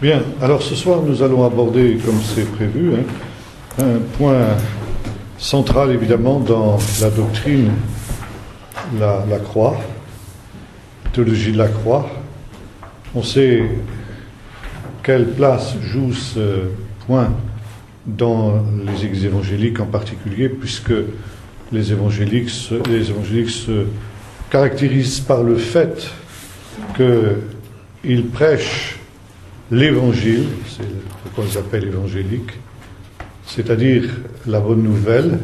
Bien, alors ce soir nous allons aborder, comme c'est prévu, un point central évidemment dans la doctrine, la croix, la théologie de la croix. On sait quelle place joue ce point dans les églises évangéliques en particulier, puisque les évangéliques se caractérisent par le fait qu'ils prêchent l'évangile, c'est pourquoi ils s'appellent évangéliques, c'est-à-dire la bonne nouvelle.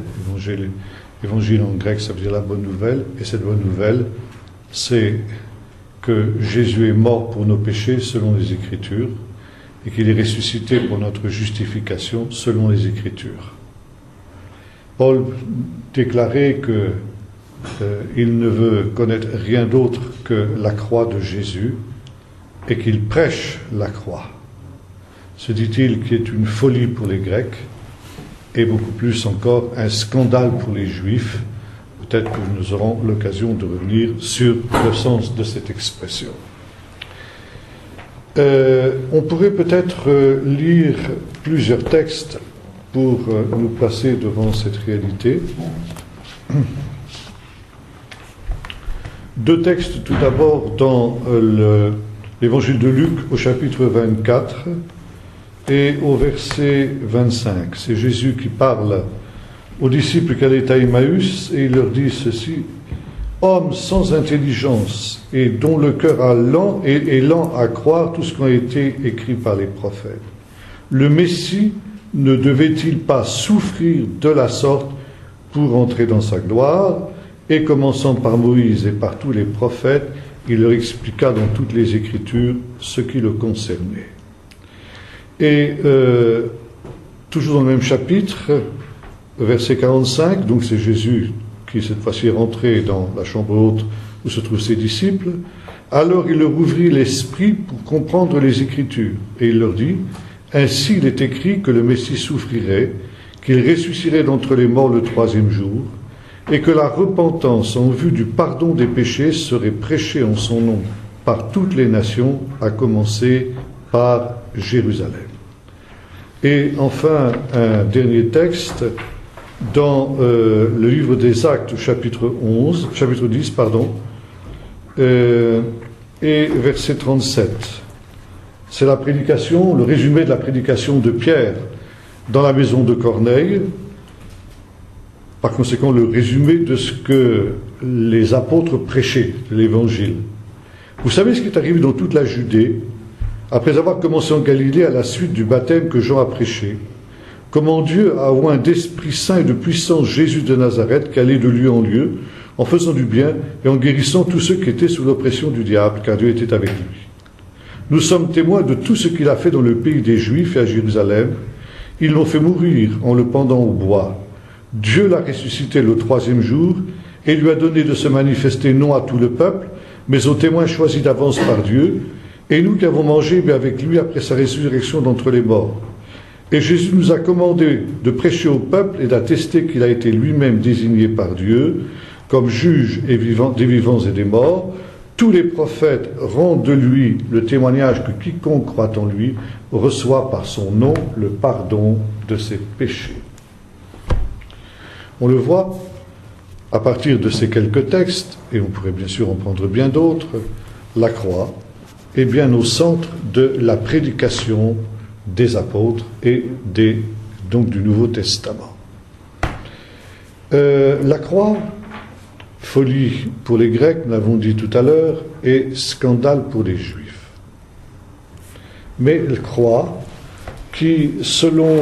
Évangile en grec, ça veut dire la bonne nouvelle, et cette bonne nouvelle, c'est que Jésus est mort pour nos péchés selon les Écritures, et qu'il est ressuscité pour notre justification selon les Écritures. Paul déclarait qu'il ne veut connaître rien d'autre que la croix de Jésus, et qu'il prêche la croix. Se dit-il qui est une folie pour les Grecs, et beaucoup plus encore un scandale pour les Juifs. Peut-être que nous aurons l'occasion de revenir sur le sens de cette expression. On pourrait peut-être lire plusieurs textes pour nous placer devant cette réalité. Deux textes tout d'abord dans l'Évangile de Luc au chapitre 24 et au verset 25. C'est Jésus qui parle aux disciples qui allaient à Emmaüs et il leur dit ceci: hommes sans intelligence et dont le cœur est lent à croire tout ce qui a été écrit par les prophètes. Le Messie ne devait-il pas souffrir de la sorte pour entrer dans sa gloire? Et commençant par Moïse et par tous les prophètes, il leur expliqua dans toutes les Écritures ce qui le concernait. Et toujours dans le même chapitre, verset 45, donc c'est Jésus qui cette fois-ci est rentré dans la chambre haute où se trouvent ses disciples. Alors il leur ouvrit l'esprit pour comprendre les Écritures. Et il leur dit: ainsi il est écrit que le Messie souffrirait, qu'il ressusciterait d'entre les morts le troisième jour, et que la repentance en vue du pardon des péchés serait prêchée en son nom par toutes les nations, à commencer par Jérusalem. Et enfin, un dernier texte dans le livre des Actes, chapitre 10, et verset 37. C'est la prédication, le résumé de la prédication de Pierre dans la maison de Corneille. Par conséquent, le résumé de ce que les apôtres prêchaient, l'Évangile. Vous savez ce qui est arrivé dans toute la Judée, après avoir commencé en Galilée à la suite du baptême que Jean a prêché, comment Dieu a oint d'Esprit Saint et de puissance Jésus de Nazareth, qui allait de lieu en lieu, en faisant du bien et en guérissant tous ceux qui étaient sous l'oppression du diable, car Dieu était avec lui. Nous sommes témoins de tout ce qu'il a fait dans le pays des Juifs et à Jérusalem. Ils l'ont fait mourir en le pendant au bois. Dieu l'a ressuscité le troisième jour et lui a donné de se manifester non à tout le peuple, mais aux témoins choisis d'avance par Dieu, et nous qui avons mangé avec lui après sa résurrection d'entre les morts. Et Jésus nous a commandé de prêcher au peuple et d'attester qu'il a été lui-même désigné par Dieu comme juge des vivants et des morts. Tous les prophètes rendent de lui le témoignage que quiconque croit en lui reçoit par son nom le pardon de ses péchés. On le voit à partir de ces quelques textes, et on pourrait bien sûr en prendre bien d'autres. La croix est bien au centre de la prédication des apôtres et donc du Nouveau Testament. La croix, folie pour les Grecs, nous l'avons dit tout à l'heure, et scandale pour les Juifs. Mais la croix, qui, selon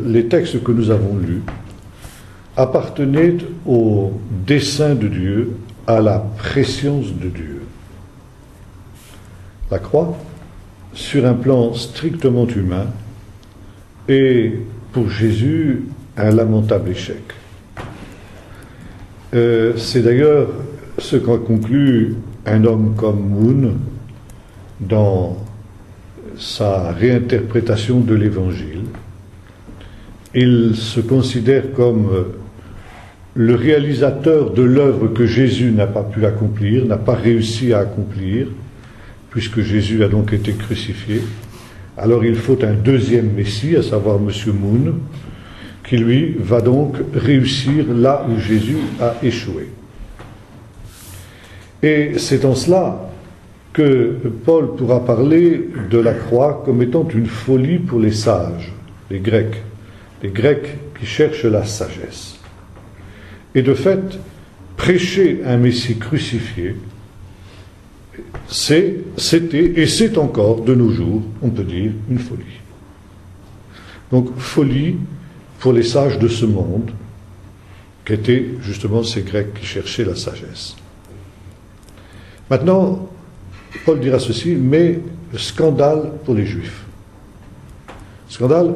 les textes que nous avons lus, appartenait au dessein de Dieu, à la préscience de Dieu. La croix, sur un plan strictement humain, est pour Jésus un lamentable échec. C'est d'ailleurs ce qu'a conclu un homme comme Moon dans sa réinterprétation de l'Évangile. Il se considère comme le réalisateur de l'œuvre que Jésus n'a pas pu accomplir, n'a pas réussi à accomplir, puisque Jésus a donc été crucifié. Alors il faut un deuxième Messie, à savoir M. Moon, qui lui va donc réussir là où Jésus a échoué. Et c'est en cela que Paul pourra parler de la croix comme étant une folie pour les sages, les Grecs qui cherchent la sagesse. Et de fait, prêcher un Messie crucifié, c'était et c'est encore de nos jours, on peut dire, une folie. Donc folie pour les sages de ce monde, qu'étaient justement ces Grecs qui cherchaient la sagesse. Maintenant, Paul dira ceci, mais scandale pour les Juifs. Scandale,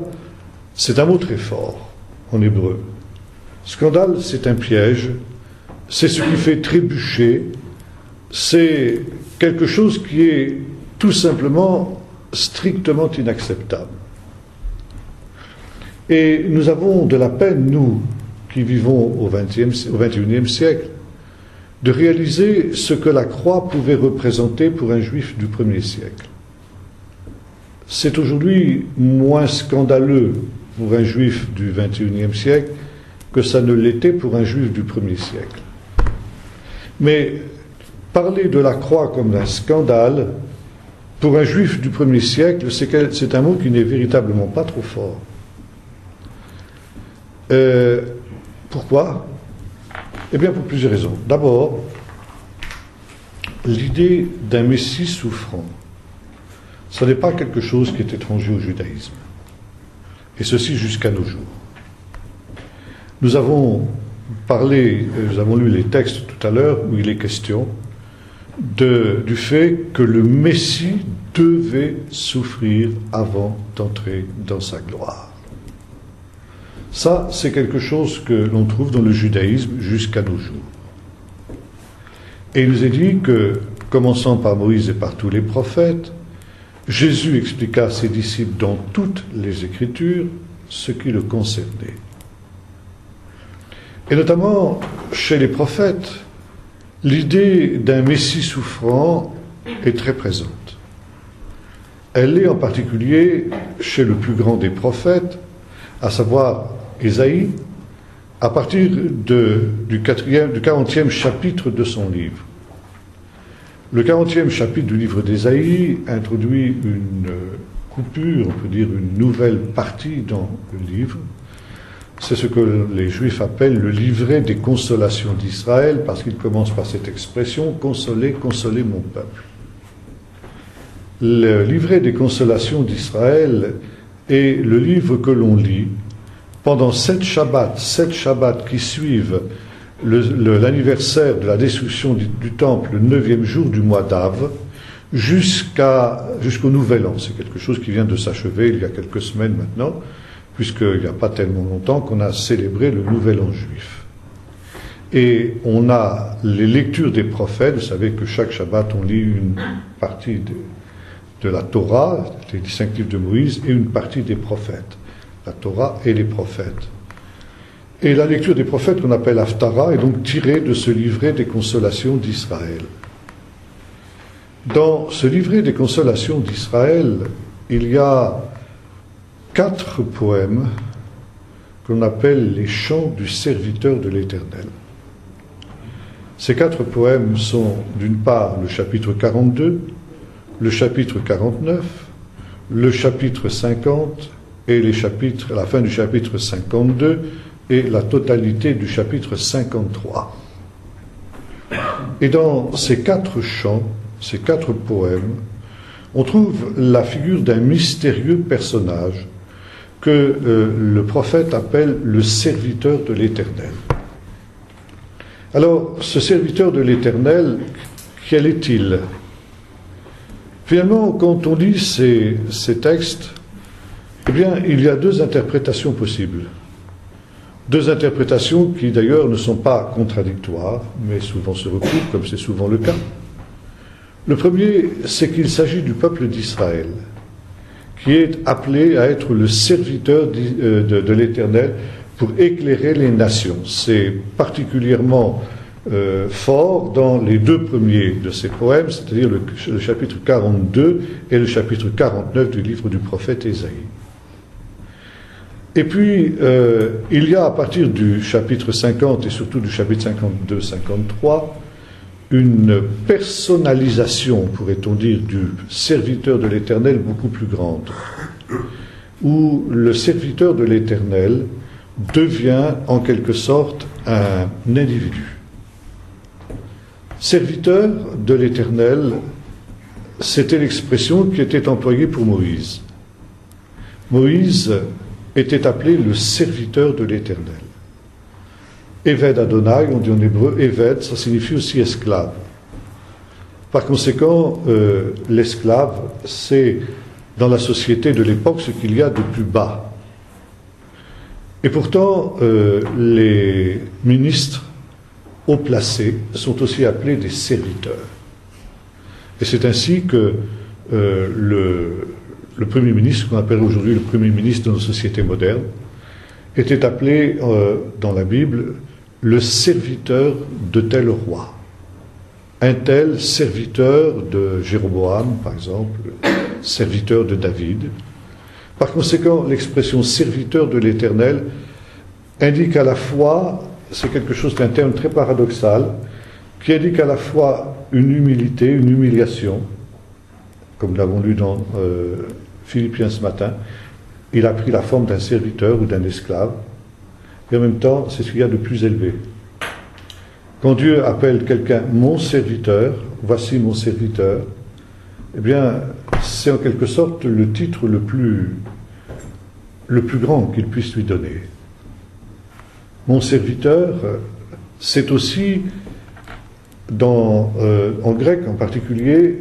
c'est un mot très fort en hébreu. Scandale, c'est un piège, c'est ce qui fait trébucher, c'est quelque chose qui est tout simplement strictement inacceptable. Et nous avons de la peine, nous, qui vivons au XXIe siècle, de réaliser ce que la croix pouvait représenter pour un juif du premier siècle. C'est aujourd'hui moins scandaleux pour un juif du XXIe siècle que ça ne l'était pour un juif du premier siècle. Mais parler de la croix comme d'un scandale, pour un juif du premier siècle, c'est un mot qui n'est véritablement pas trop fort. Pourquoi ? Eh bien, pour plusieurs raisons. D'abord, l'idée d'un Messie souffrant, ce n'est pas quelque chose qui est étranger au judaïsme. Et ceci jusqu'à nos jours. Nous avons lu les textes tout à l'heure où il est question du fait que le Messie devait souffrir avant d'entrer dans sa gloire. Ça, c'est quelque chose que l'on trouve dans le judaïsme jusqu'à nos jours. Et il nous est dit que, commençant par Moïse et par tous les prophètes, Jésus expliqua à ses disciples dans toutes les Écritures ce qui le concernait. Et notamment, chez les prophètes, l'idée d'un Messie souffrant est très présente. Elle est en particulier chez le plus grand des prophètes, à savoir Ésaïe, à partir du 40e chapitre de son livre. Le 40e chapitre du livre d'Ésaïe introduit une coupure, on peut dire une nouvelle partie dans le livre. C'est ce que les Juifs appellent le livret des consolations d'Israël, parce qu'il commence par cette expression « Consolez, consolez mon peuple ». Le livret des consolations d'Israël est le livre que l'on lit pendant 7 Shabbats qui suivent l'anniversaire de la destruction du temple, le 9e jour du mois d'Av, jusqu'au Nouvel An. C'est quelque chose qui vient de s'achever il y a quelques semaines maintenant, puisqu'il n'y a pas tellement longtemps qu'on a célébré le Nouvel An juif. Et on a les lectures des prophètes. Vous savez que chaque Shabbat, on lit une partie de la Torah, les 5 livres de Moïse, et une partie des prophètes. La Torah et les prophètes. Et la lecture des prophètes, qu'on appelle Haftara, est donc tirée de ce livret des consolations d'Israël. Dans ce livret des consolations d'Israël, il y a 4 poèmes qu'on appelle les chants du serviteur de l'Éternel. Ces 4 poèmes sont, d'une part, le chapitre 42, le chapitre 49, le chapitre 50 et la fin du chapitre 52 et la totalité du chapitre 53. Et dans ces 4 chants, ces 4 poèmes, on trouve la figure d'un mystérieux personnage que le prophète appelle le serviteur de l'Éternel. Alors, ce serviteur de l'Éternel, quel est-il ? Finalement, quand on lit ces textes, eh bien, il y a 2 interprétations possibles. 2 interprétations qui, d'ailleurs, ne sont pas contradictoires, mais souvent se recoupent, comme c'est souvent le cas. Le premier, c'est qu'il s'agit du peuple d'Israël, qui est appelé à être le serviteur de l'Éternel pour éclairer les nations. C'est particulièrement fort dans les deux premiers de ses poèmes, c'est-à-dire le chapitre 42 et le chapitre 49 du livre du prophète Ésaïe. Et puis, il y a à partir du chapitre 50 et surtout du chapitre 52-53, une personnalisation, pourrait-on dire, du serviteur de l'Éternel beaucoup plus grande, où le serviteur de l'Éternel devient en quelque sorte un individu. Serviteur de l'Éternel, c'était l'expression qui était employée pour Moïse. Moïse était appelé le serviteur de l'Éternel. Éved Adonai, on dit en hébreu, Éved, ça signifie aussi esclave. Par conséquent, l'esclave, c'est dans la société de l'époque ce qu'il y a de plus bas. Et pourtant, les ministres haut placés sont aussi appelés des serviteurs. Et c'est ainsi que le Premier ministre, qu'on appelle aujourd'hui le Premier ministre de nos sociétés modernes, était appelé dans la Bible le serviteur de tel roi. Un tel serviteur de Jéroboam, par exemple, serviteur de David. Par conséquent, l'expression serviteur de l'Éternel indique à la fois, c'est quelque chose d'un terme très paradoxal, qui indique à la fois une humilité, une humiliation, comme nous l'avons lu dans Philippiens ce matin. Il a pris la forme d'un serviteur ou d'un esclave, et en même temps, c'est ce qu'il y a de plus élevé. Quand Dieu appelle quelqu'un mon serviteur, voici mon serviteur, eh bien, c'est en quelque sorte le titre le plus grand qu'il puisse lui donner. Mon serviteur, c'est aussi, en grec en particulier,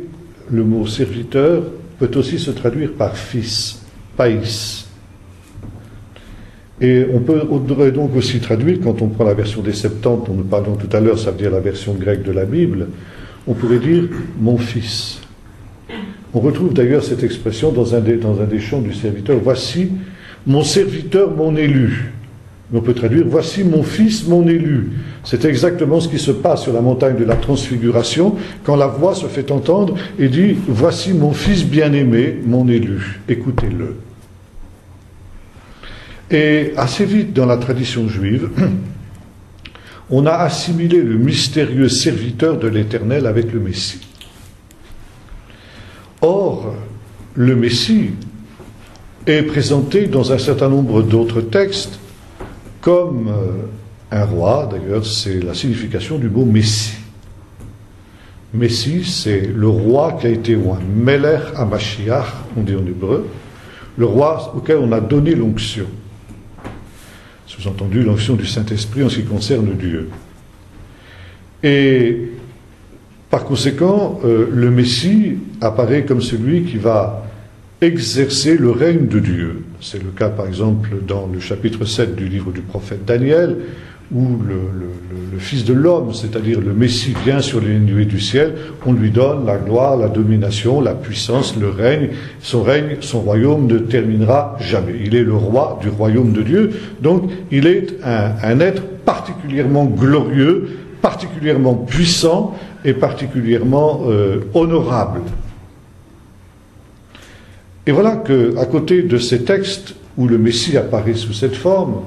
le mot serviteur peut aussi se traduire par fils, païs. Et on pourrait donc aussi traduire, quand on prend la version des Septante, dont nous parlions tout à l'heure, ça veut dire la version grecque de la Bible, on pourrait dire mon fils. On retrouve d'ailleurs cette expression dans un des chants du serviteur, voici mon serviteur, mon élu. Mais on peut traduire, voici mon fils, mon élu. C'est exactement ce qui se passe sur la montagne de la Transfiguration, quand la voix se fait entendre et dit, voici mon fils bien-aimé, mon élu, écoutez-le. Et assez vite dans la tradition juive, on a assimilé le mystérieux serviteur de l'Éternel avec le Messie. Or, le Messie est présenté dans un certain nombre d'autres textes comme un roi. D'ailleurs, c'est la signification du mot Messie. Messie, c'est le roi qui a été oint. Melech HaMashiach, on dit en hébreu, le roi auquel on a donné l'onction. Sous-entendu, l'onction du Saint-Esprit en ce qui concerne Dieu. Et par conséquent, le Messie apparaît comme celui qui va exercer le règne de Dieu. C'est le cas, par exemple, dans le chapitre 7 du livre du prophète Daniel, où le Fils de l'homme, c'est-à-dire le Messie, vient sur les nuées du ciel, on lui donne la gloire, la domination, la puissance, le règne, son royaume ne terminera jamais. Il est le roi du royaume de Dieu, donc il est un être particulièrement glorieux, particulièrement puissant et particulièrement honorable. Et voilà qu'à côté de ces textes où le Messie apparaît sous cette forme,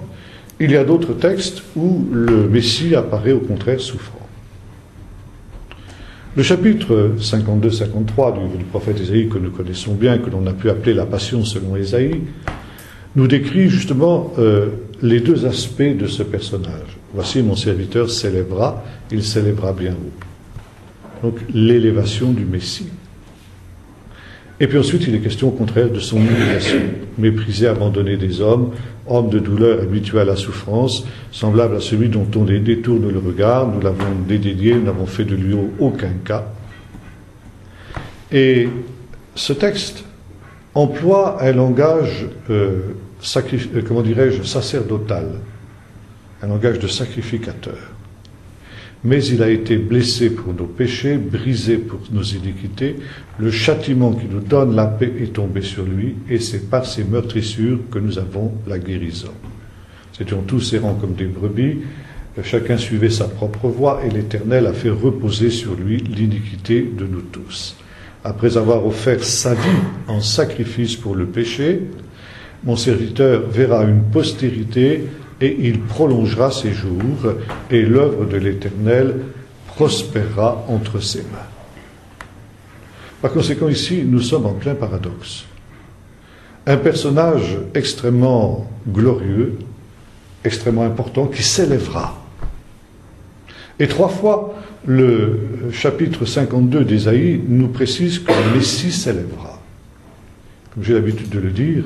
il y a d'autres textes où le Messie apparaît au contraire souffrant. Le chapitre 52-53 du livre du prophète Ésaïe, que nous connaissons bien, que l'on a pu appeler la Passion selon Ésaïe, nous décrit justement les deux aspects de ce personnage. Voici mon serviteur s'élèvera, il s'élèvera bien haut. Donc l'élévation du Messie. Et puis ensuite, il est question au contraire de son humiliation. Méprisé, abandonné des hommes, homme de douleur, habitué à la souffrance, semblable à celui dont on détourne le regard, nous l'avons dédainé, nous n'avons fait de lui aucun cas. Et ce texte emploie un langage, sacerdotal, un langage de sacrificateur. Mais il a été blessé pour nos péchés, brisé pour nos iniquités. Le châtiment qui nous donne la paix est tombé sur lui, et c'est par ses meurtrissures que nous avons la guérison. Nous étions tous errants comme des brebis, chacun suivait sa propre voie et l'Éternel a fait reposer sur lui l'iniquité de nous tous. Après avoir offert sa vie en sacrifice pour le péché, mon serviteur verra une postérité et il prolongera ses jours et l'œuvre de l'Éternel prospérera entre ses mains. Par conséquent, ici, nous sommes en plein paradoxe. Un personnage extrêmement glorieux, extrêmement important, qui s'élèvera. Et 3 fois, le chapitre 52 d'Ésaïe nous précise que le Messie s'élèvera. Comme j'ai l'habitude de le dire,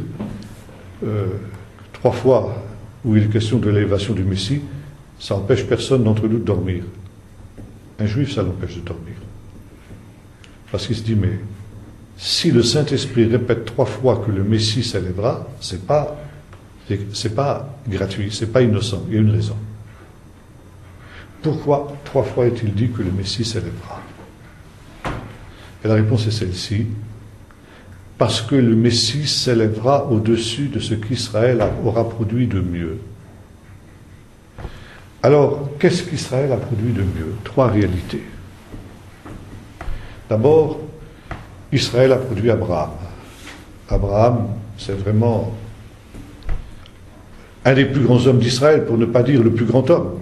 3 fois où il est question de l'élévation du Messie, ça n'empêche personne d'entre nous de dormir. Un juif, ça l'empêche de dormir. Parce qu'il se dit, mais si le Saint-Esprit répète 3 fois que le Messie s'élèvera, c'est pas gratuit, c'est pas innocent, il y a une raison. Pourquoi 3 fois est-il dit que le Messie s'élèvera? Et la réponse est celle-ci. Parce que le Messie s'élèvera au-dessus de ce qu'Israël aura produit de mieux. Alors, qu'est-ce qu'Israël a produit de mieux? 3 réalités. D'abord, Israël a produit Abraham. Abraham, c'est vraiment un des plus grands hommes d'Israël, pour ne pas dire le plus grand homme.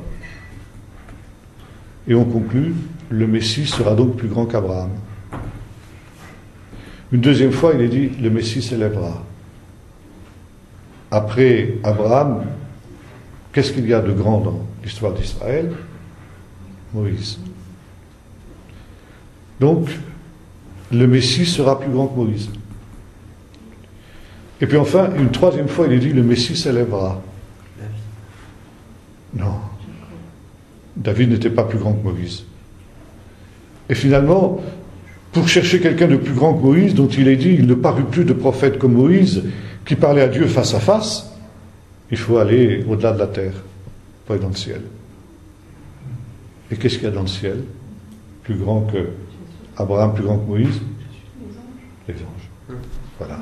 Et on conclut, le Messie sera donc plus grand qu'Abraham. Une deuxième fois, il est dit, le Messie s'élèvera. Après Abraham, qu'est-ce qu'il y a de grand dans l'histoire d'Israël? Moïse. Donc, le Messie sera plus grand que Moïse. Et puis enfin, une 3e fois, il est dit, le Messie s'élèvera. Non. David n'était pas plus grand que Moïse. Et finalement, pour chercher quelqu'un de plus grand que Moïse, dont il est dit, il ne parut plus de prophète comme Moïse, qui parlait à Dieu face à face, il faut aller au-delà de la terre, pour aller dans le ciel. Et qu'est-ce qu'il y a dans le ciel? Plus grand que Abraham, plus grand que Moïse? Les anges. Voilà.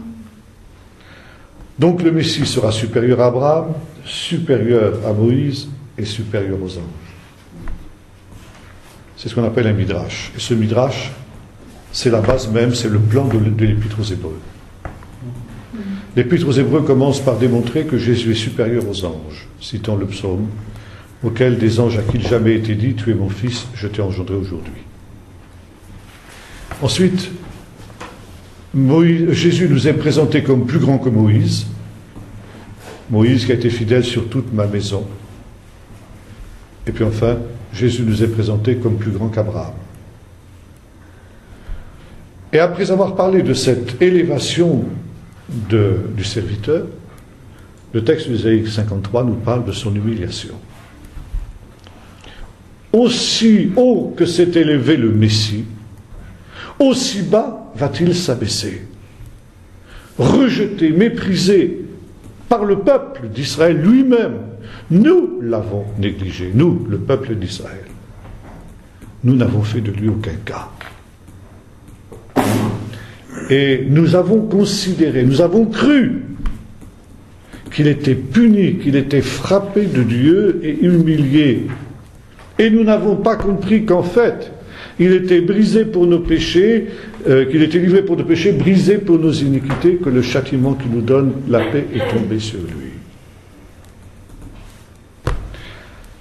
Donc le Messie sera supérieur à Abraham, supérieur à Moïse et supérieur aux anges. C'est ce qu'on appelle un midrash. Et ce midrash, c'est la base même, c'est le plan de l'Épître aux Hébreux. L'Épître aux Hébreux commence par démontrer que Jésus est supérieur aux anges, citant le psaume, auquel des anges à qui il jamais été dit, tu es mon fils, je t'ai engendré aujourd'hui. Ensuite, Jésus nous est présenté comme plus grand que Moïse. Moïse qui a été fidèle sur toute ma maison. Et puis enfin, Jésus nous est présenté comme plus grand qu'Abraham. Et après avoir parlé de cette élévation du serviteur, le texte d'Ésaïe 53 nous parle de son humiliation. Aussi haut que s'est élevé le Messie, aussi bas va-t-il s'abaisser. Rejeté, méprisé par le peuple d'Israël lui-même, nous l'avons négligé, nous, le peuple d'Israël. Nous n'avons fait de lui aucun cas. Et nous avons considéré, nous avons cru qu'il était puni, qu'il était frappé de Dieu et humilié. Et nous n'avons pas compris qu'en fait, il était brisé pour nos péchés, qu'il était livré pour nos péchés, brisé pour nos iniquités, que le châtiment qui nous donne la paix est tombé sur lui.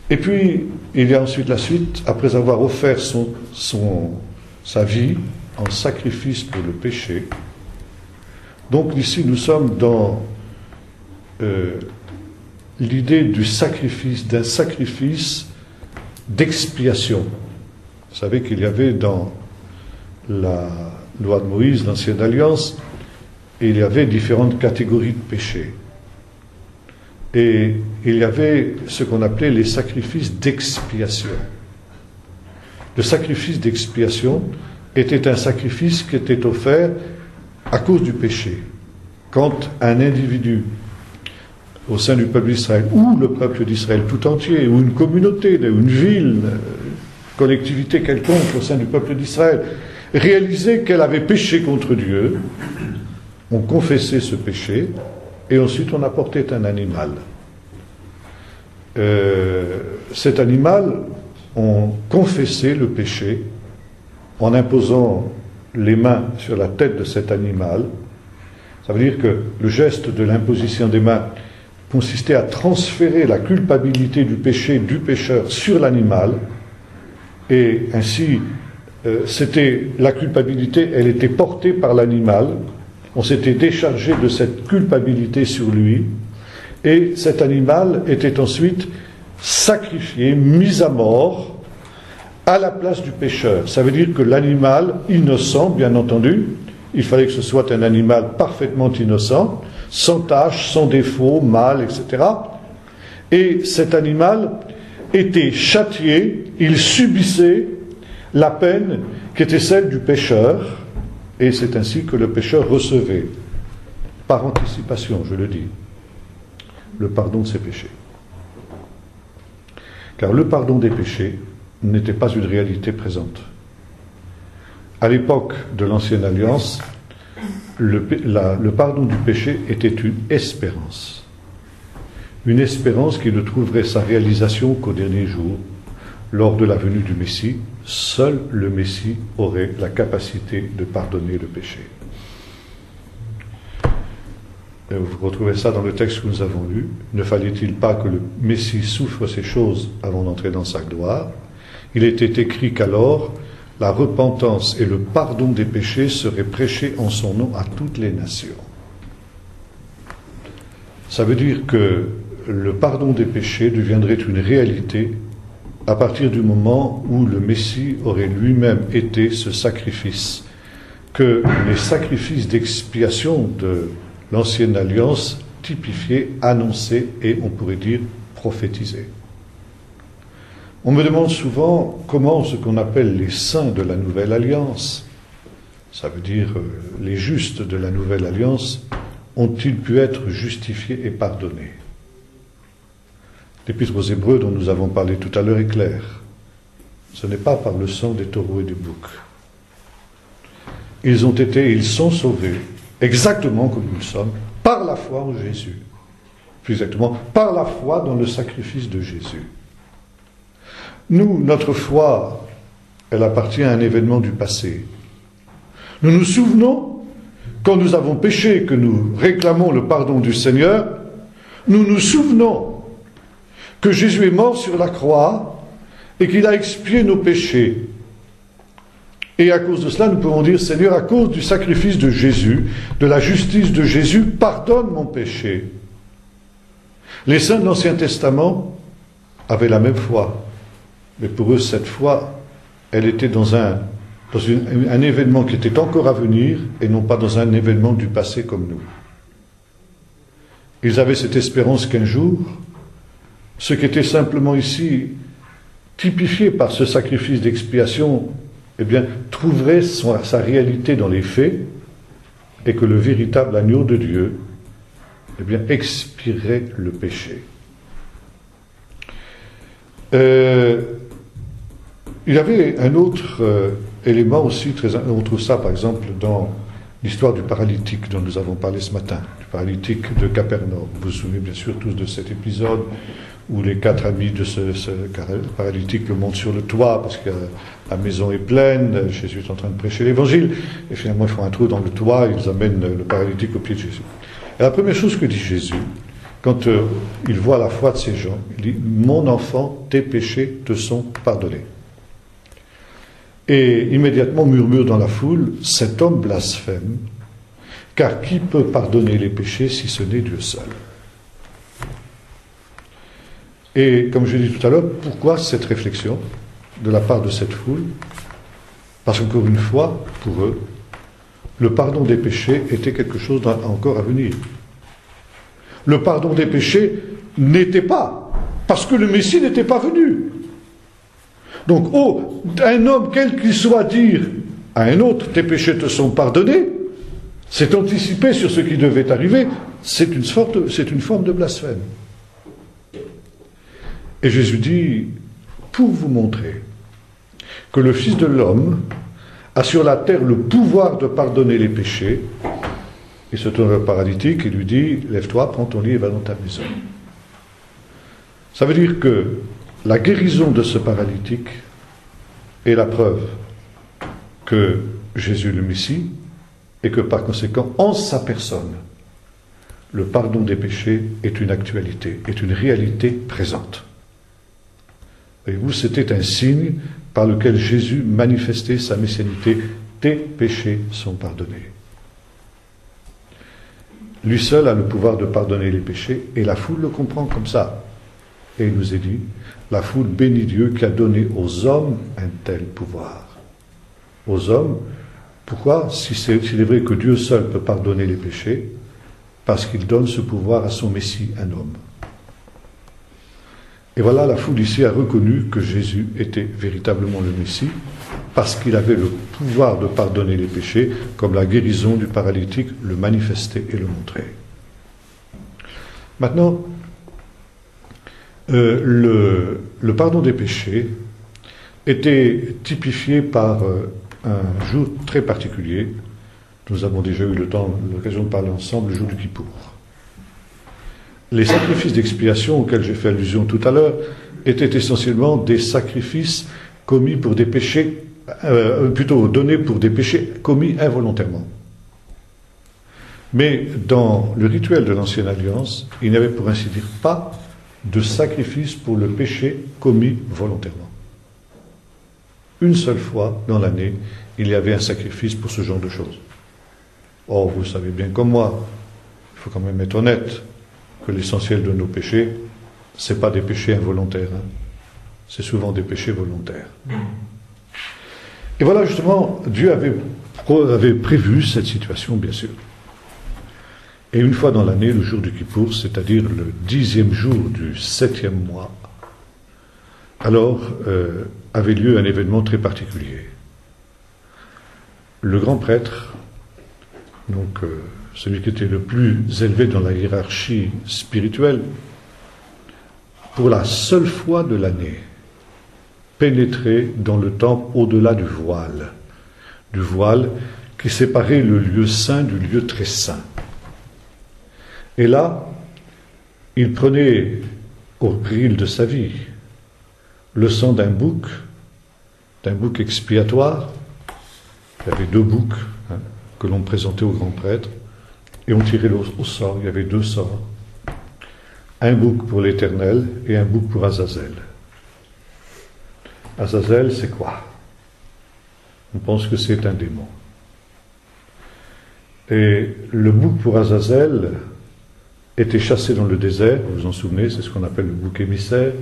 Et puis, il y a ensuite la suite, après avoir offert sa vie en sacrifice pour le péché. Donc ici, nous sommes dans l'idée d'un sacrifice d'expiation. Vous savez qu'il y avait dans la loi de Moïse, l'Ancienne Alliance, il y avait différentes catégories de péchés. Et il y avait ce qu'on appelait les sacrifices d'expiation. Le sacrifice d'expiation était un sacrifice qui était offert à cause du péché. Quand un individu au sein du peuple d'Israël, ou le peuple d'Israël tout entier, ou une communauté, une ville, collectivité quelconque au sein du peuple d'Israël, réalisait qu'elle avait péché contre Dieu, on confessait ce péché, et ensuite on apportait un animal. cet animal, on confessait le péché en imposant les mains sur la tête de cet animal. Ça veut dire que le geste de l'imposition des mains consistait à transférer la culpabilité du péché du pécheur sur l'animal, et ainsi la culpabilité, elle était portée par l'animal, on s'était déchargé de cette culpabilité sur lui, et cet animal était ensuite sacrifié, mis à mort, à la place du pécheur. Ça veut dire que l'animal innocent, bien entendu, il fallait que ce soit un animal parfaitement innocent, sans tache, sans défaut, mâle, etc. Et cet animal était châtié, il subissait la peine qui était celle du pécheur, et c'est ainsi que le pécheur recevait, par anticipation, je le dis, le pardon de ses péchés. Car le pardon des péchés n'était pas une réalité présente. À l'époque de l'Ancienne Alliance, le pardon du péché était une espérance. Une espérance qui ne trouverait sa réalisation qu'au dernier jour, lors de la venue du Messie. Seul le Messie aurait la capacité de pardonner le péché. Et vous retrouvez ça dans le texte que nous avons lu. Ne fallait-il pas que le Messie souffre ces choses avant d'entrer dans sa gloire? Il était écrit qu'alors, la repentance et le pardon des péchés seraient prêchés en son nom à toutes les nations. Ça veut dire que le pardon des péchés deviendrait une réalité à partir du moment où le Messie aurait lui-même été ce sacrifice, que les sacrifices d'expiation de l'Ancienne Alliance typifiaient, annonçaient et, on pourrait dire, prophétisaient. On me demande souvent comment ce qu'on appelle les saints de la Nouvelle Alliance, ça veut dire les justes de la Nouvelle Alliance, ont-ils pu être justifiés et pardonnés? L'Épître aux Hébreux dont nous avons parlé tout à l'heure est clair. Ce n'est pas par le sang des taureaux et des boucs. Ils sont sauvés, exactement comme nous le sommes, par la foi en Jésus. Plus exactement, par la foi dans le sacrifice de Jésus. Nous, notre foi, elle appartient à un événement du passé. Nous nous souvenons, quand nous avons péché, que nous réclamons le pardon du Seigneur, nous nous souvenons que Jésus est mort sur la croix et qu'il a expié nos péchés. Et à cause de cela, nous pouvons dire, Seigneur, à cause du sacrifice de Jésus, de la justice de Jésus, pardonne mon péché. Les saints de l'Ancien Testament avaient la même foi. Mais pour eux, cette foi, elle était dans un événement qui était encore à venir et non pas dans un événement du passé comme nous. Ils avaient cette espérance qu'un jour, ce qui était simplement ici typifié par ce sacrifice d'expiation, eh bien, trouverait sa réalité dans les faits et que le véritable agneau de Dieu, eh bien, expierait le péché. Il y avait un autre élément aussi, on trouve ça par exemple dans l'histoire du paralytique dont nous avons parlé ce matin, du paralytique de Capernaum. Vous vous souvenez bien sûr tous de cet épisode où les 4 amis de ce paralytique le montent sur le toit parce que la maison est pleine, Jésus est en train de prêcher l'évangile, et finalement ils font un trou dans le toit, ils amènent le paralytique au pied de Jésus. Et la première chose que dit Jésus, quand il voit la foi de ces gens, il dit « Mon enfant, tes péchés te sont pardonnés ». Et immédiatement murmure dans la foule, cet homme blasphème, car qui peut pardonner les péchés si ce n'est Dieu seul? Et comme je l'ai dit tout à l'heure, pourquoi cette réflexion de la part de cette foule? Parce qu'encore une fois, pour eux, le pardon des péchés était quelque chose encore à venir. Le pardon des péchés n'était pas, parce que le Messie n'était pas venu. Donc, un homme, quel qu'il soit, dire à un autre, tes péchés te sont pardonnés, c'est anticiper sur ce qui devait arriver, c'est une forme de blasphème. Et Jésus dit, pour vous montrer que le Fils de l'homme a sur la terre le pouvoir de pardonner les péchés, il se tourne vers le paralytique et lui dit, lève-toi, prends ton lit et va dans ta maison. Ça veut dire que la guérison de ce paralytique est la preuve que Jésus est le Messie et que par conséquent, en sa personne, le pardon des péchés est une actualité, est une réalité présente. Voyez-vous, c'était un signe par lequel Jésus manifestait sa messianité. Tes péchés sont pardonnés. Lui seul a le pouvoir de pardonner les péchés et la foule le comprend comme ça. Et il nous est dit, la foule bénit Dieu qui a donné aux hommes un tel pouvoir. Aux hommes, pourquoi? S'il est vrai que Dieu seul peut pardonner les péchés, parce qu'il donne ce pouvoir à son Messie, un homme. Et voilà, la foule ici a reconnu que Jésus était véritablement le Messie, parce qu'il avait le pouvoir de pardonner les péchés, comme la guérison du paralytique le manifestait et le montrait. Maintenant, le pardon des péchés était typifié par un jour très particulier. Nous avons déjà eu l'occasion de parler ensemble, le jour du Kippour. Les sacrifices d'expiation auxquels j'ai fait allusion tout à l'heure étaient essentiellement des sacrifices commis pour des péchés, plutôt donnés pour des péchés commis involontairement. Mais dans le rituel de l'Ancienne Alliance, il n'y avait pour ainsi dire pas de sacrifice pour le péché commis volontairement. Une seule fois dans l'année, il y avait un sacrifice pour ce genre de choses. Or, vous savez bien comme moi, il faut quand même être honnête, que l'essentiel de nos péchés, ce n'est pas des péchés involontaires, hein. C'est souvent des péchés volontaires. Et voilà justement, Dieu avait prévu cette situation, bien sûr. Et une fois dans l'année, le jour du Kippour, c'est-à-dire le 10e jour du 7e mois, alors avait lieu un événement très particulier. Le grand prêtre, donc celui qui était le plus élevé dans la hiérarchie spirituelle, pour la seule fois de l'année, pénétrait dans le temple au-delà du voile qui séparait le lieu saint du lieu très saint. Et là, il prenait au péril de sa vie le sang d'un bouc expiatoire. Il y avait 2 boucs que l'on présentait au grand prêtre, et on tirait au sort. Il y avait 2 sorts. Un bouc pour l'Éternel et un bouc pour Azazel. Azazel, c'est quoi? On pense que c'est un démon. Et le bouc pour Azazel était chassé dans le désert, vous vous en souvenez, c'est ce qu'on appelle le bouc émissaire,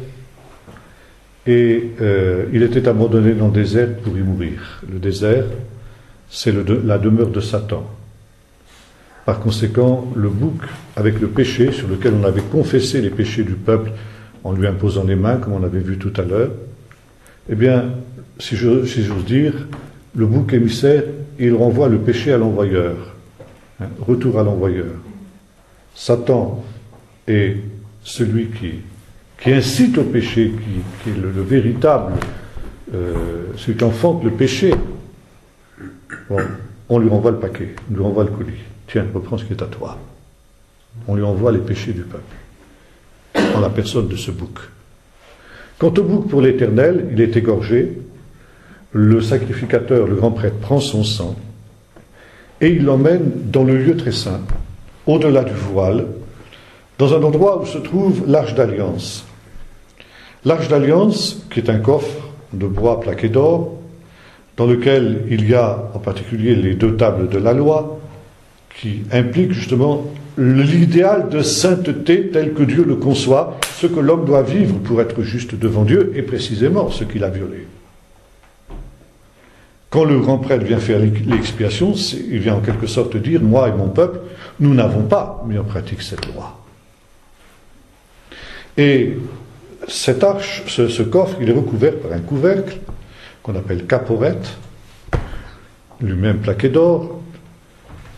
et il était abandonné dans le désert pour y mourir. Le désert, c'est la demeure de Satan. Par conséquent, le bouc, avec le péché sur lequel on avait confessé les péchés du peuple en lui imposant les mains, comme on avait vu tout à l'heure, eh bien, si j'ose dire, le bouc émissaire, il renvoie le péché à l'envoyeur. Retour à l'envoyeur. Satan est celui qui incite au péché, qui est le véritable, celui qui enfante le péché. Bon, on lui renvoie le paquet, on lui renvoie le colis. Tiens, reprends ce qui est à toi. On lui envoie les péchés du peuple, en la personne de ce bouc. Quant au bouc pour l'Éternel, il est égorgé, le sacrificateur, le grand prêtre, prend son sang, et il l'emmène dans le lieu très saint, au-delà du voile, dans un endroit où se trouve l'Arche d'Alliance. L'Arche d'Alliance, qui est un coffre de bois plaqué d'or, dans lequel il y a en particulier les 2 tables de la loi, qui impliquent justement l'idéal de sainteté tel que Dieu le conçoit, ce que l'homme doit vivre pour être juste devant Dieu, et précisément ce qu'il a violé. Quand le grand prêtre vient faire l'expiation, il vient en quelque sorte dire, moi et mon peuple, nous n'avons pas mis en pratique cette loi. Et cette arche, ce coffre, il est recouvert par un couvercle qu'on appelle caporette, lui-même plaqué d'or,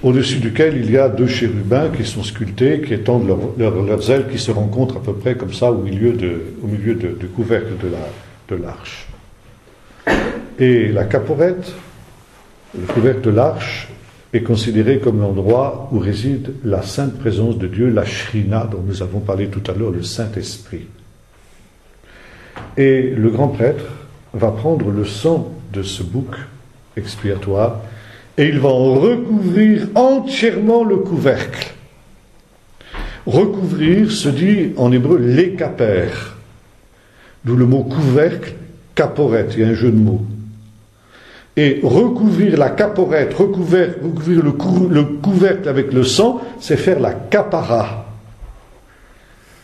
au-dessus duquel il y a 2 chérubins qui sont sculptés, qui étendent leurs ailes, qui se rencontrent à peu près comme ça au milieu du couvercle de l'arche. Et la caporette, le couvercle de l'arche, est considéré comme l'endroit où réside la sainte présence de Dieu, la Shrina, dont nous avons parlé tout à l'heure, le Saint-Esprit. Et le grand prêtre va prendre le sang de ce bouc expiatoire et il va en recouvrir entièrement le couvercle. Recouvrir se dit en hébreu l'écaper, d'où le mot couvercle, caporette, il y a un jeu de mots. Et recouvrir la caporette, recouvrir le couvercle avec le sang, c'est faire la capara,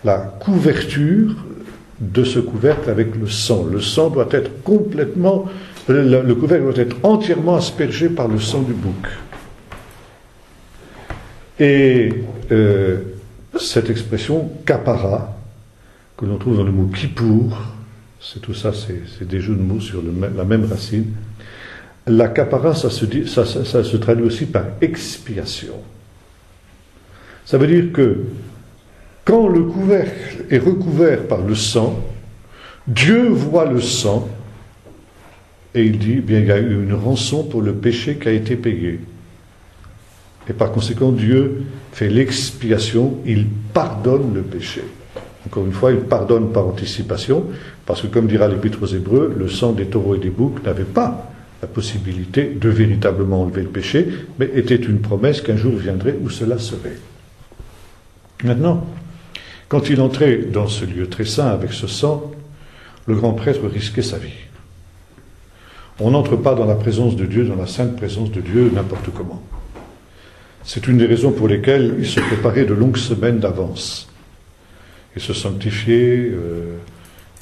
la couverture de ce couvercle avec le sang. Le sang doit être complètement, le couvercle doit être entièrement aspergé par le sang du bouc. Et cette expression capara, que l'on trouve dans le mot kippour, c'est tout ça, c'est des jeux de mots sur la même racine. La capara, ça se traduit aussi par expiation. Ça veut dire que quand le couvercle est recouvert par le sang, Dieu voit le sang et il dit, bien, il y a eu une rançon pour le péché qui a été payé. Et par conséquent, Dieu fait l'expiation, il pardonne le péché. Encore une fois, il pardonne par anticipation, parce que comme dira l'Épître aux Hébreux, le sang des taureaux et des boucs n'avait pas la possibilité de véritablement enlever le péché, mais était une promesse qu'un jour viendrait où cela serait. Maintenant, quand il entrait dans ce lieu très saint avec ce sang, le grand prêtre risquait sa vie. On n'entre pas dans la présence de Dieu, dans la sainte présence de Dieu, n'importe comment. C'est une des raisons pour lesquelles il se préparait de longues semaines d'avance. Il se sanctifiait,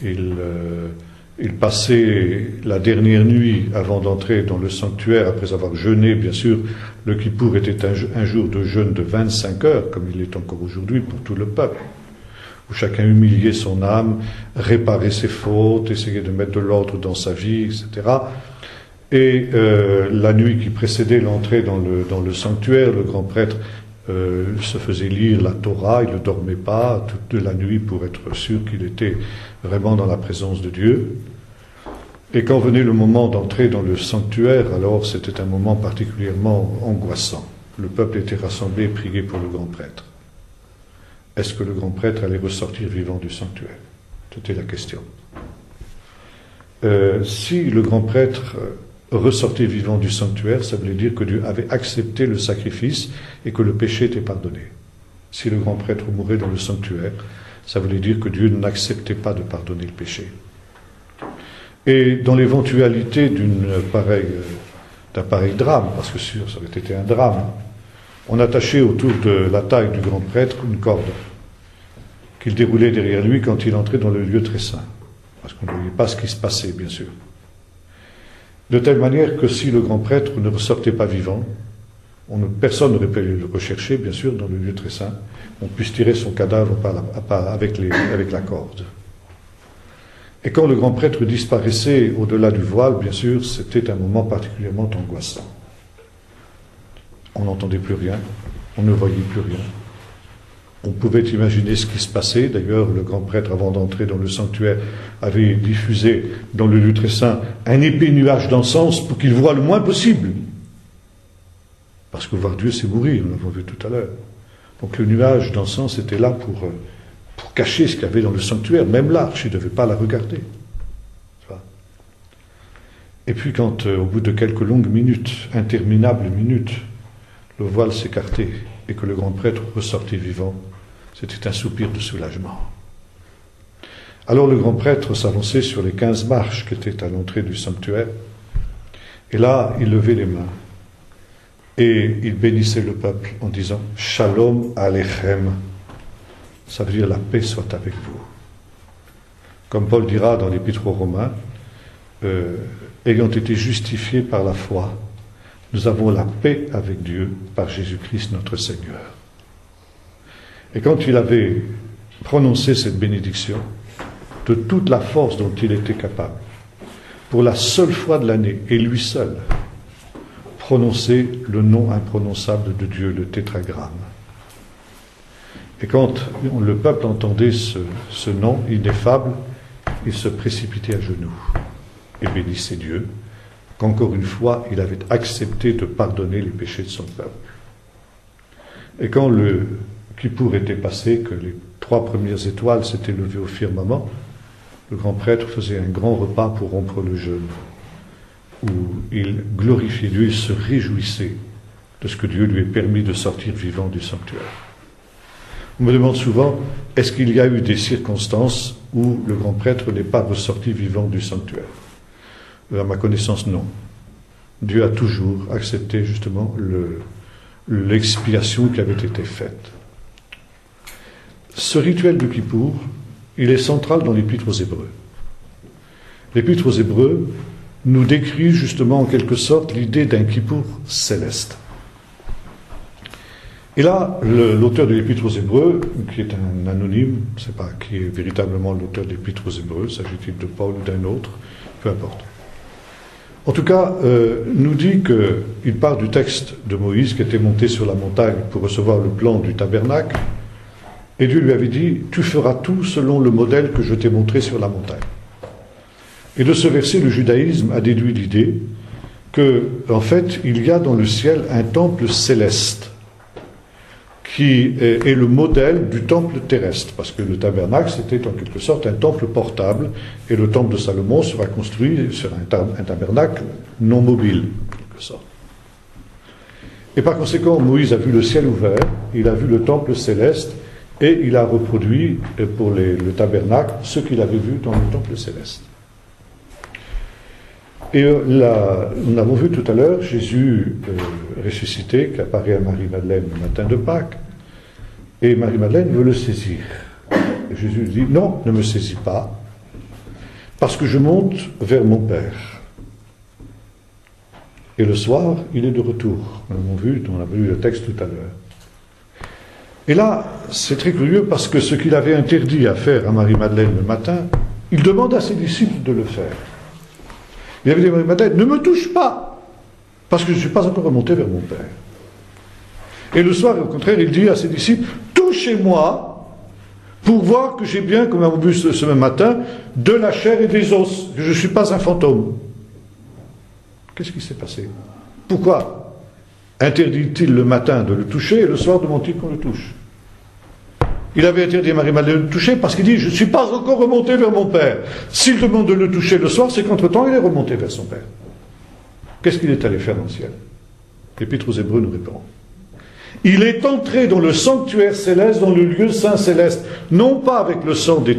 il passait la dernière nuit avant d'entrer dans le sanctuaire, après avoir jeûné, bien sûr. Le Kippour était un jour de jeûne de 25 heures, comme il est encore aujourd'hui pour tout le peuple, où chacun humiliait son âme, réparait ses fautes, essayait de mettre de l'ordre dans sa vie, etc. Et la nuit qui précédait l'entrée dans le sanctuaire, le grand prêtre se faisait lire la Torah, il ne dormait pas toute la nuit pour être sûr qu'il était vraiment dans la présence de Dieu. Et quand venait le moment d'entrer dans le sanctuaire, alors c'était un moment particulièrement angoissant. Le peuple était rassemblé et prié pour le grand prêtre. Est-ce que le grand prêtre allait ressortir vivant du sanctuaire? C'était la question. Si le grand prêtre ressortait vivant du sanctuaire, ça voulait dire que Dieu avait accepté le sacrifice et que le péché était pardonné. Si le grand prêtre mourait dans le sanctuaire, ça voulait dire que Dieu n'acceptait pas de pardonner le péché. Et dans l'éventualité d'un pareil drame, parce que sûr, ça aurait été un drame, on attachait autour de la taille du grand prêtre une corde qu'il déroulait derrière lui quand il entrait dans le lieu très saint, parce qu'on ne voyait pas ce qui se passait, bien sûr. De telle manière que si le grand prêtre ne ressortait pas vivant, personne n'aurait pu le rechercher, bien sûr, dans le lieu très saint, on puisse tirer son cadavre avec la corde. Et quand le grand prêtre disparaissait au-delà du voile, bien sûr, c'était un moment particulièrement angoissant. On n'entendait plus rien, on ne voyait plus rien. On pouvait imaginer ce qui se passait. D'ailleurs, le grand prêtre, avant d'entrer dans le sanctuaire, avait diffusé dans le lieu très saint un épais nuage d'encens pour qu'il voie le moins possible. Parce que voir Dieu, c'est mourir, nous l'avons vu tout à l'heure. Donc le nuage d'encens était là pour cacher ce qu'il y avait dans le sanctuaire. Même l'arche, il ne devait pas la regarder. Et puis quand, au bout de quelques longues minutes, interminables minutes, le voile s'écartait et que le grand prêtre ressortait vivant, c'était un soupir de soulagement. Alors le grand prêtre s'avançait sur les 15 marches qui étaient à l'entrée du sanctuaire, et là, il levait les mains, et il bénissait le peuple en disant « Shalom Alechem », ça veut dire « la paix soit avec vous ». Comme Paul dira dans l'Épître aux Romains, ayant été justifiés par la foi, nous avons la paix avec Dieu par Jésus-Christ notre Seigneur. Et quand il avait prononcé cette bénédiction, de toute la force dont il était capable, pour la seule fois de l'année, et lui seul, prononcer le nom imprononçable de Dieu, le tétragramme. Et quand le peuple entendait ce nom ineffable, il se précipitait à genoux et bénissait Dieu, qu'encore une fois, il avait accepté de pardonner les péchés de son peuple. Et quand le Kippour était passé, que les 3 premières étoiles s'étaient levées au firmament, le grand prêtre faisait un grand repas pour rompre le jeûne, où il glorifiait Dieu, il se réjouissait de ce que Dieu lui ait permis de sortir vivant du sanctuaire. On me demande souvent, est-ce qu'il y a eu des circonstances où le grand prêtre n'est pas ressorti vivant du sanctuaire? À ma connaissance, non. Dieu a toujours accepté justement l'expiation qui avait été faite. Ce rituel de Kippour, il est central dans l'Épître aux Hébreux. L'Épître aux Hébreux nous décrit justement en quelque sorte l'idée d'un Kippour céleste. Et là, l'auteur de l'Épître aux Hébreux, qui est un anonyme, je ne sais pas qui est véritablement l'auteur de l'Épître aux Hébreux, s'agit-il de Paul ou d'un autre, peu importe. En tout cas, nous dit qu'il part du texte de Moïse qui était monté sur la montagne pour recevoir le plan du tabernacle, et Dieu lui avait dit « Tu feras tout selon le modèle que je t'ai montré sur la montagne ». Et de ce verset, le judaïsme a déduit l'idée que, en fait, il y a dans le ciel un temple céleste qui est le modèle du temple terrestre, parce que le tabernacle, c'était en quelque sorte un temple portable, et le temple de Salomon sera construit sur un tabernacle non mobile, en quelque sorte. Et par conséquent, Moïse a vu le ciel ouvert, il a vu le temple céleste, et il a reproduit pour le tabernacle ce qu'il avait vu dans le temple céleste. Et là, nous avons vu tout à l'heure Jésus ressuscité, qui apparaît à Marie-Madeleine le matin de Pâques, et Marie-Madeleine veut le saisir. Et Jésus dit, non, ne me saisis pas, parce que je monte vers mon Père. Et le soir, il est de retour. On a vu le texte tout à l'heure. Et là, c'est très curieux, parce que ce qu'il avait interdit à faire à Marie-Madeleine le matin, il demande à ses disciples de le faire. Il avait dit à Marie-Madeleine, ne me touche pas, parce que je ne suis pas encore remonté vers mon Père. Et le soir, au contraire, il dit à ses disciples, touchez-moi pour voir que j'ai bien, comme on a vu ce même matin, de la chair et des os, que je ne suis pas un fantôme. Qu'est-ce qui s'est passé? Pourquoi interdit-il le matin de le toucher et le soir demande-t-il qu'on le touche? Il avait interdit à Marie-Madeleine de le toucher parce qu'il dit « Je ne suis pas encore remonté vers mon Père ». S'il demande de le toucher le soir, c'est qu'entre-temps, il est remonté vers son Père. Qu'est-ce qu'il est allé faire dans le ciel? L'Épître aux Hébreux nous répond. Il est entré dans le sanctuaire céleste, dans le lieu saint céleste, non pas avec le sang des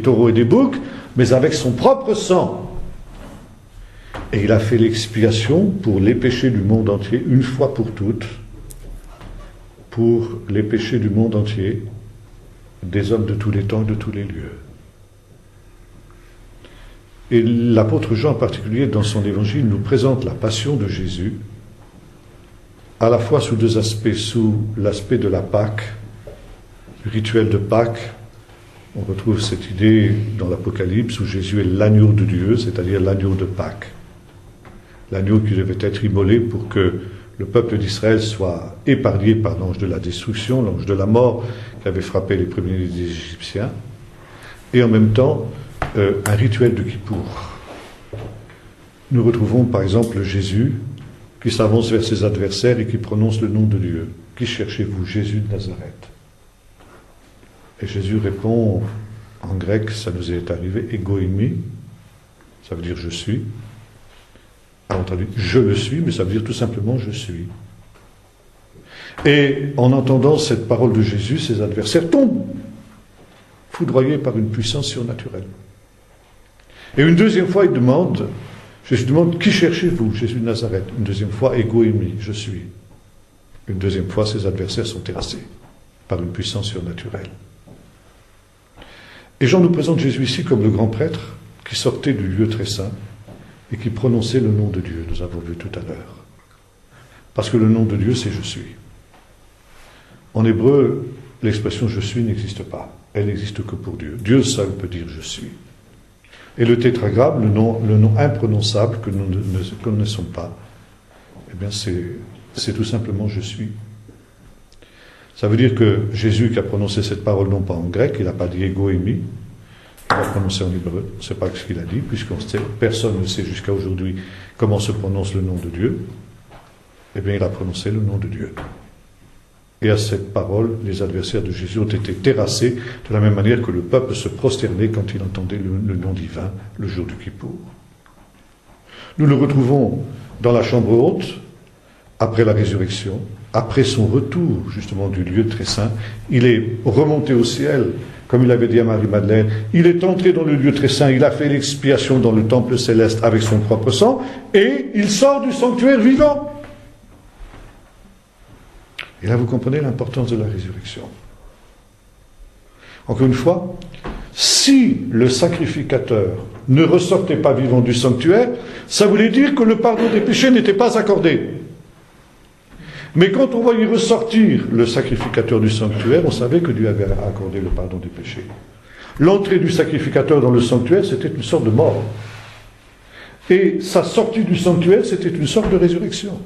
taureaux et des boucs, mais avec son propre sang. Et il a fait l'expiation pour les péchés du monde entier, une fois pour toutes, pour les péchés du monde entier, des hommes de tous les temps et de tous les lieux. Et l'apôtre Jean en particulier, dans son évangile, nous présente la passion de Jésus, à la fois sous deux aspects, sous l'aspect de la Pâque, du rituel de Pâques. On retrouve cette idée dans l'Apocalypse où Jésus est l'agneau de Dieu, c'est-à-dire l'agneau de Pâques. L'agneau qui devait être immolé pour que le peuple d'Israël soit épargné par l'ange de la destruction, l'ange de la mort qui avait frappé les premiers des Égyptiens, et en même temps un rituel de Kippour. Nous retrouvons par exemple Jésus qui s'avance vers ses adversaires et qui prononce le nom de Dieu. Qui cherchez-vous? Jésus de Nazareth. Et Jésus répond en grec, ça nous est arrivé, ego eimi, ça veut dire je suis. Alors on traduit je le suis, mais ça veut dire tout simplement je suis. Et en entendant cette parole de Jésus, ses adversaires tombent, foudroyés par une puissance surnaturelle. Et une deuxième fois, Jésus demande, qui cherchez-vous? Jésus de Nazareth. Une deuxième fois, ego eimi, je suis. Une deuxième fois, ses adversaires sont terrassés par une puissance surnaturelle. Et Jean nous présente Jésus ici comme le grand prêtre qui sortait du lieu très saint et qui prononçait le nom de Dieu, nous avons vu tout à l'heure. Parce que le nom de Dieu, c'est « je suis ». En hébreu, l'expression « je suis » n'existe pas. Elle n'existe que pour Dieu. Dieu seul peut dire « je suis ». Et le tétragramme, le nom imprononçable que nous ne connaissons pas, eh bien c'est tout simplement « je suis ». Ça veut dire que Jésus qui a prononcé cette parole non pas en grec, il n'a pas dit « ego eimi », il l'a prononcé en hébreu, on ne sait pas ce qu'il a dit, personne ne sait jusqu'à aujourd'hui comment se prononce le nom de Dieu, eh bien il a prononcé le nom de Dieu. Et à cette parole, les adversaires de Jésus ont été terrassés de la même manière que le peuple se prosternait quand il entendait le nom divin le jour du Kippour. Nous le retrouvons dans la chambre haute, après la résurrection, après son retour justement du lieu très saint. Il est remonté au ciel, comme il avait dit à Marie-Madeleine. Il est entré dans le lieu très saint, il a fait l'expiation dans le temple céleste avec son propre sang, et il sort du sanctuaire vivant. Et là, vous comprenez l'importance de la résurrection. Encore une fois, si le sacrificateur ne ressortait pas vivant du sanctuaire, ça voulait dire que le pardon des péchés n'était pas accordé. Mais quand on voyait ressortir le sacrificateur du sanctuaire, on savait que Dieu avait accordé le pardon des péchés. L'entrée du sacrificateur dans le sanctuaire, c'était une sorte de mort. Et sa sortie du sanctuaire, c'était une sorte de résurrection.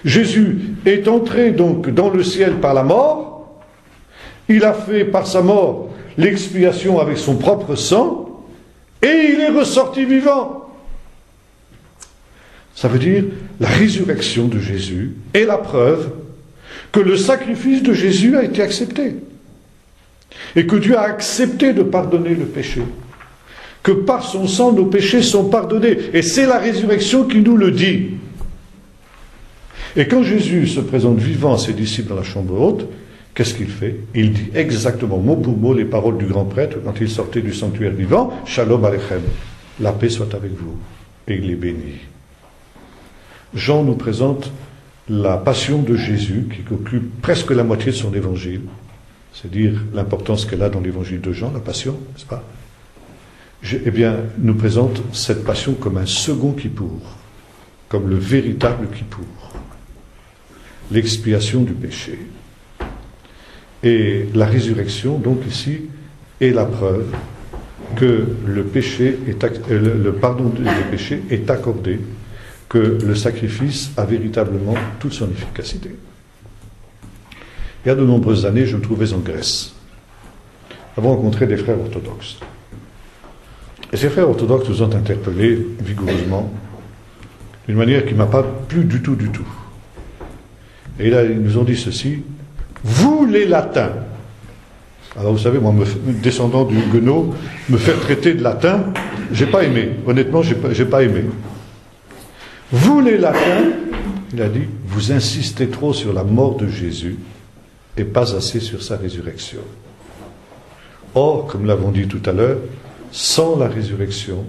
Jésus est entré donc dans le ciel par la mort, il a fait par sa mort l'expiation avec son propre sang, et il est ressorti vivant. Ça veut dire, la résurrection de Jésus est la preuve que le sacrifice de Jésus a été accepté, et que Dieu a accepté de pardonner le péché, que par son sang nos péchés sont pardonnés, et c'est la résurrection qui nous le dit. Et quand Jésus se présente vivant à ses disciples dans la chambre haute, qu'est-ce qu'il fait? Il dit exactement mot pour mot les paroles du grand prêtre quand il sortait du sanctuaire vivant, « Shalom Aleichem, la paix soit avec vous. » Et il les bénit. Jean nous présente la passion de Jésus qui occupe presque la moitié de son évangile, c'est-à-dire l'importance qu'elle a dans l'évangile de Jean, la passion, n'est-ce pas? Eh bien, nous présente cette passion comme un second Kippour, comme le véritable Kippour. L'expiation du péché. Et la résurrection, donc ici, est la preuve que le pardon des péchés est accordé, que le sacrifice a véritablement toute son efficacité. Il y a de nombreuses années, je me trouvais en Grèce. Nous avons rencontré des frères orthodoxes. Et ces frères orthodoxes nous ont interpellés vigoureusement, d'une manière qui ne m'a pas plu du tout, du tout. Et là, ils nous ont dit ceci, vous les latins. Alors vous savez, moi, descendant du Huguenot, me faire traiter de latin, j'ai pas aimé. Honnêtement, j'ai pas aimé. Vous les latins, il a dit, vous insistez trop sur la mort de Jésus et pas assez sur sa résurrection. Or, comme l'avons dit tout à l'heure, sans la résurrection,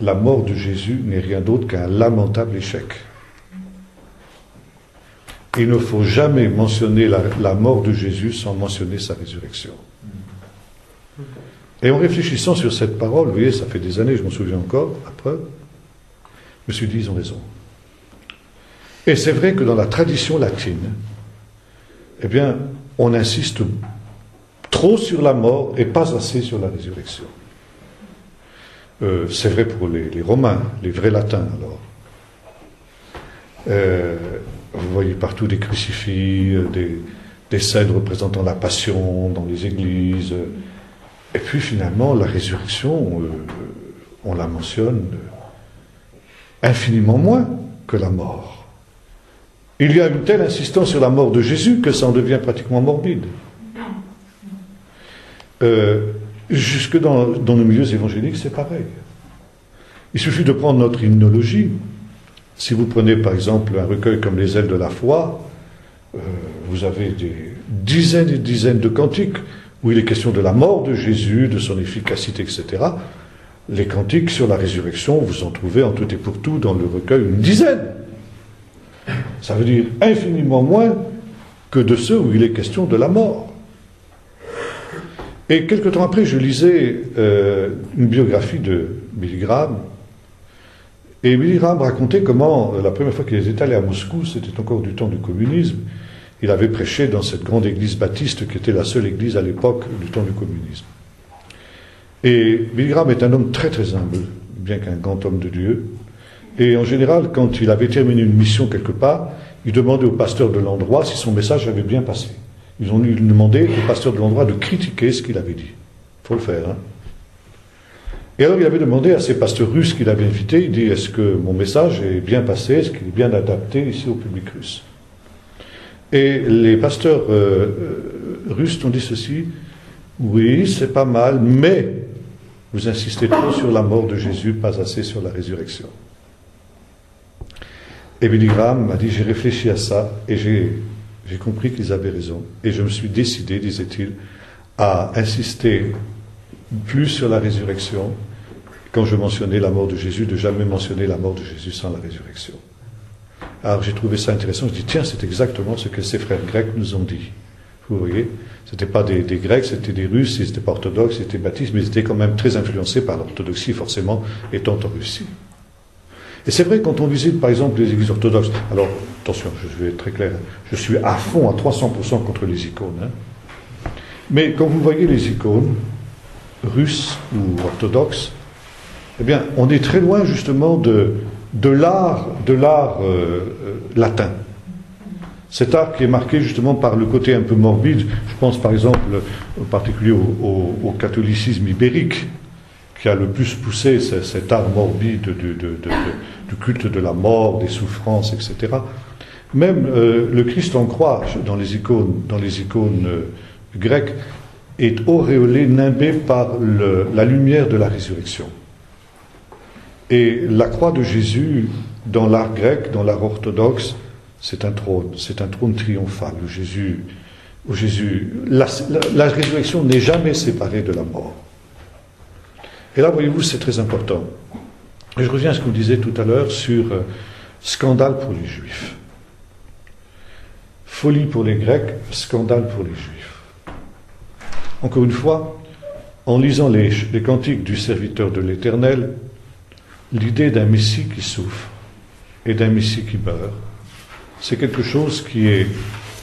la mort de Jésus n'est rien d'autre qu'un lamentable échec. Il ne faut jamais mentionner la mort de Jésus sans mentionner sa résurrection. Et en réfléchissant sur cette parole, vous voyez, ça fait des années, je m'en souviens encore, après, je me suis dit, ils ont raison. Et c'est vrai que dans la tradition latine, eh bien, on insiste trop sur la mort et pas assez sur la résurrection. C'est vrai pour les Romains, les vrais latins, alors. Vous voyez partout des crucifix, des scènes représentant la passion dans les églises. Et puis finalement, la résurrection, on la mentionne infiniment moins que la mort. Il y a une telle insistance sur la mort de Jésus que ça en devient pratiquement morbide. Jusque dans nos milieux évangéliques, c'est pareil. Il suffit de prendre notre hymnologie. Si vous prenez par exemple un recueil comme Les ailes de la foi, vous avez des dizaines et dizaines de cantiques où il est question de la mort de Jésus, de son efficacité, etc. Les cantiques sur la résurrection, vous en trouvez en tout et pour tout dans le recueil une dizaine. Ça veut dire infiniment moins que de ceux où il est question de la mort. Et quelque temps après, je lisais une biographie de Billy Graham. Et Billy Graham racontait comment, la première fois qu'il était allé à Moscou, c'était encore du temps du communisme, il avait prêché dans cette grande église baptiste qui était la seule église à l'époque du temps du communisme. Et Billy Graham est un homme très très humble, bien qu'un grand homme de Dieu. Et en général, quand il avait terminé une mission quelque part, il demandait au pasteur de l'endroit si son message avait bien passé. Ils ont demandé au pasteur de l'endroit de critiquer ce qu'il avait dit. Il faut le faire, hein. Et alors il avait demandé à ces pasteurs russes qu'il avait invités, il dit, est-ce que mon message est bien passé, est-ce qu'il est bien adapté ici au public russe? Et les pasteurs russes ont dit ceci, oui, c'est pas mal, mais vous insistez trop sur la mort de Jésus, pas assez sur la résurrection. Et Billy Graham m'a dit, j'ai réfléchi à ça et j'ai compris qu'ils avaient raison. Et je me suis décidé, disait-il, à insister plus sur la résurrection quand je mentionnais la mort de Jésus, de jamais mentionner la mort de Jésus sans la résurrection. Alors j'ai trouvé ça intéressant, je dis tiens, c'est exactement ce que ces frères grecs nous ont dit. Vous voyez, c'était pas des Grecs, c'était des Russes, ils n'étaient pas orthodoxes, ils étaient baptistes, mais ils étaient quand même très influencés par l'orthodoxie, forcément, étant en Russie. Et c'est vrai, quand on visite, par exemple, les églises orthodoxes, alors, attention, je vais être très clair, je suis à fond, à 300% contre les icônes, hein. Mais quand vous voyez les icônes, russes ou orthodoxes, eh bien, on est très loin, justement, de l'art latin. Cet art qui est marqué justement par le côté un peu morbide, je pense par exemple en particulier au catholicisme ibérique, qui a le plus poussé cet art morbide du culte de la mort, des souffrances, etc. Même le Christ en croix dans les icônes grecques est auréolé, nimbé par la lumière de la résurrection. Et la croix de Jésus, dans l'art grec, dans l'art orthodoxe, c'est un trône triomphal où la résurrection n'est jamais séparée de la mort. Et là, voyez-vous, c'est très important. Et je reviens à ce qu'on disait tout à l'heure sur scandale pour les Juifs. Folie pour les Grecs, scandale pour les Juifs. Encore une fois, en lisant les cantiques du serviteur de l'Éternel, l'idée d'un Messie qui souffre et d'un Messie qui meurt, c'est quelque chose qui est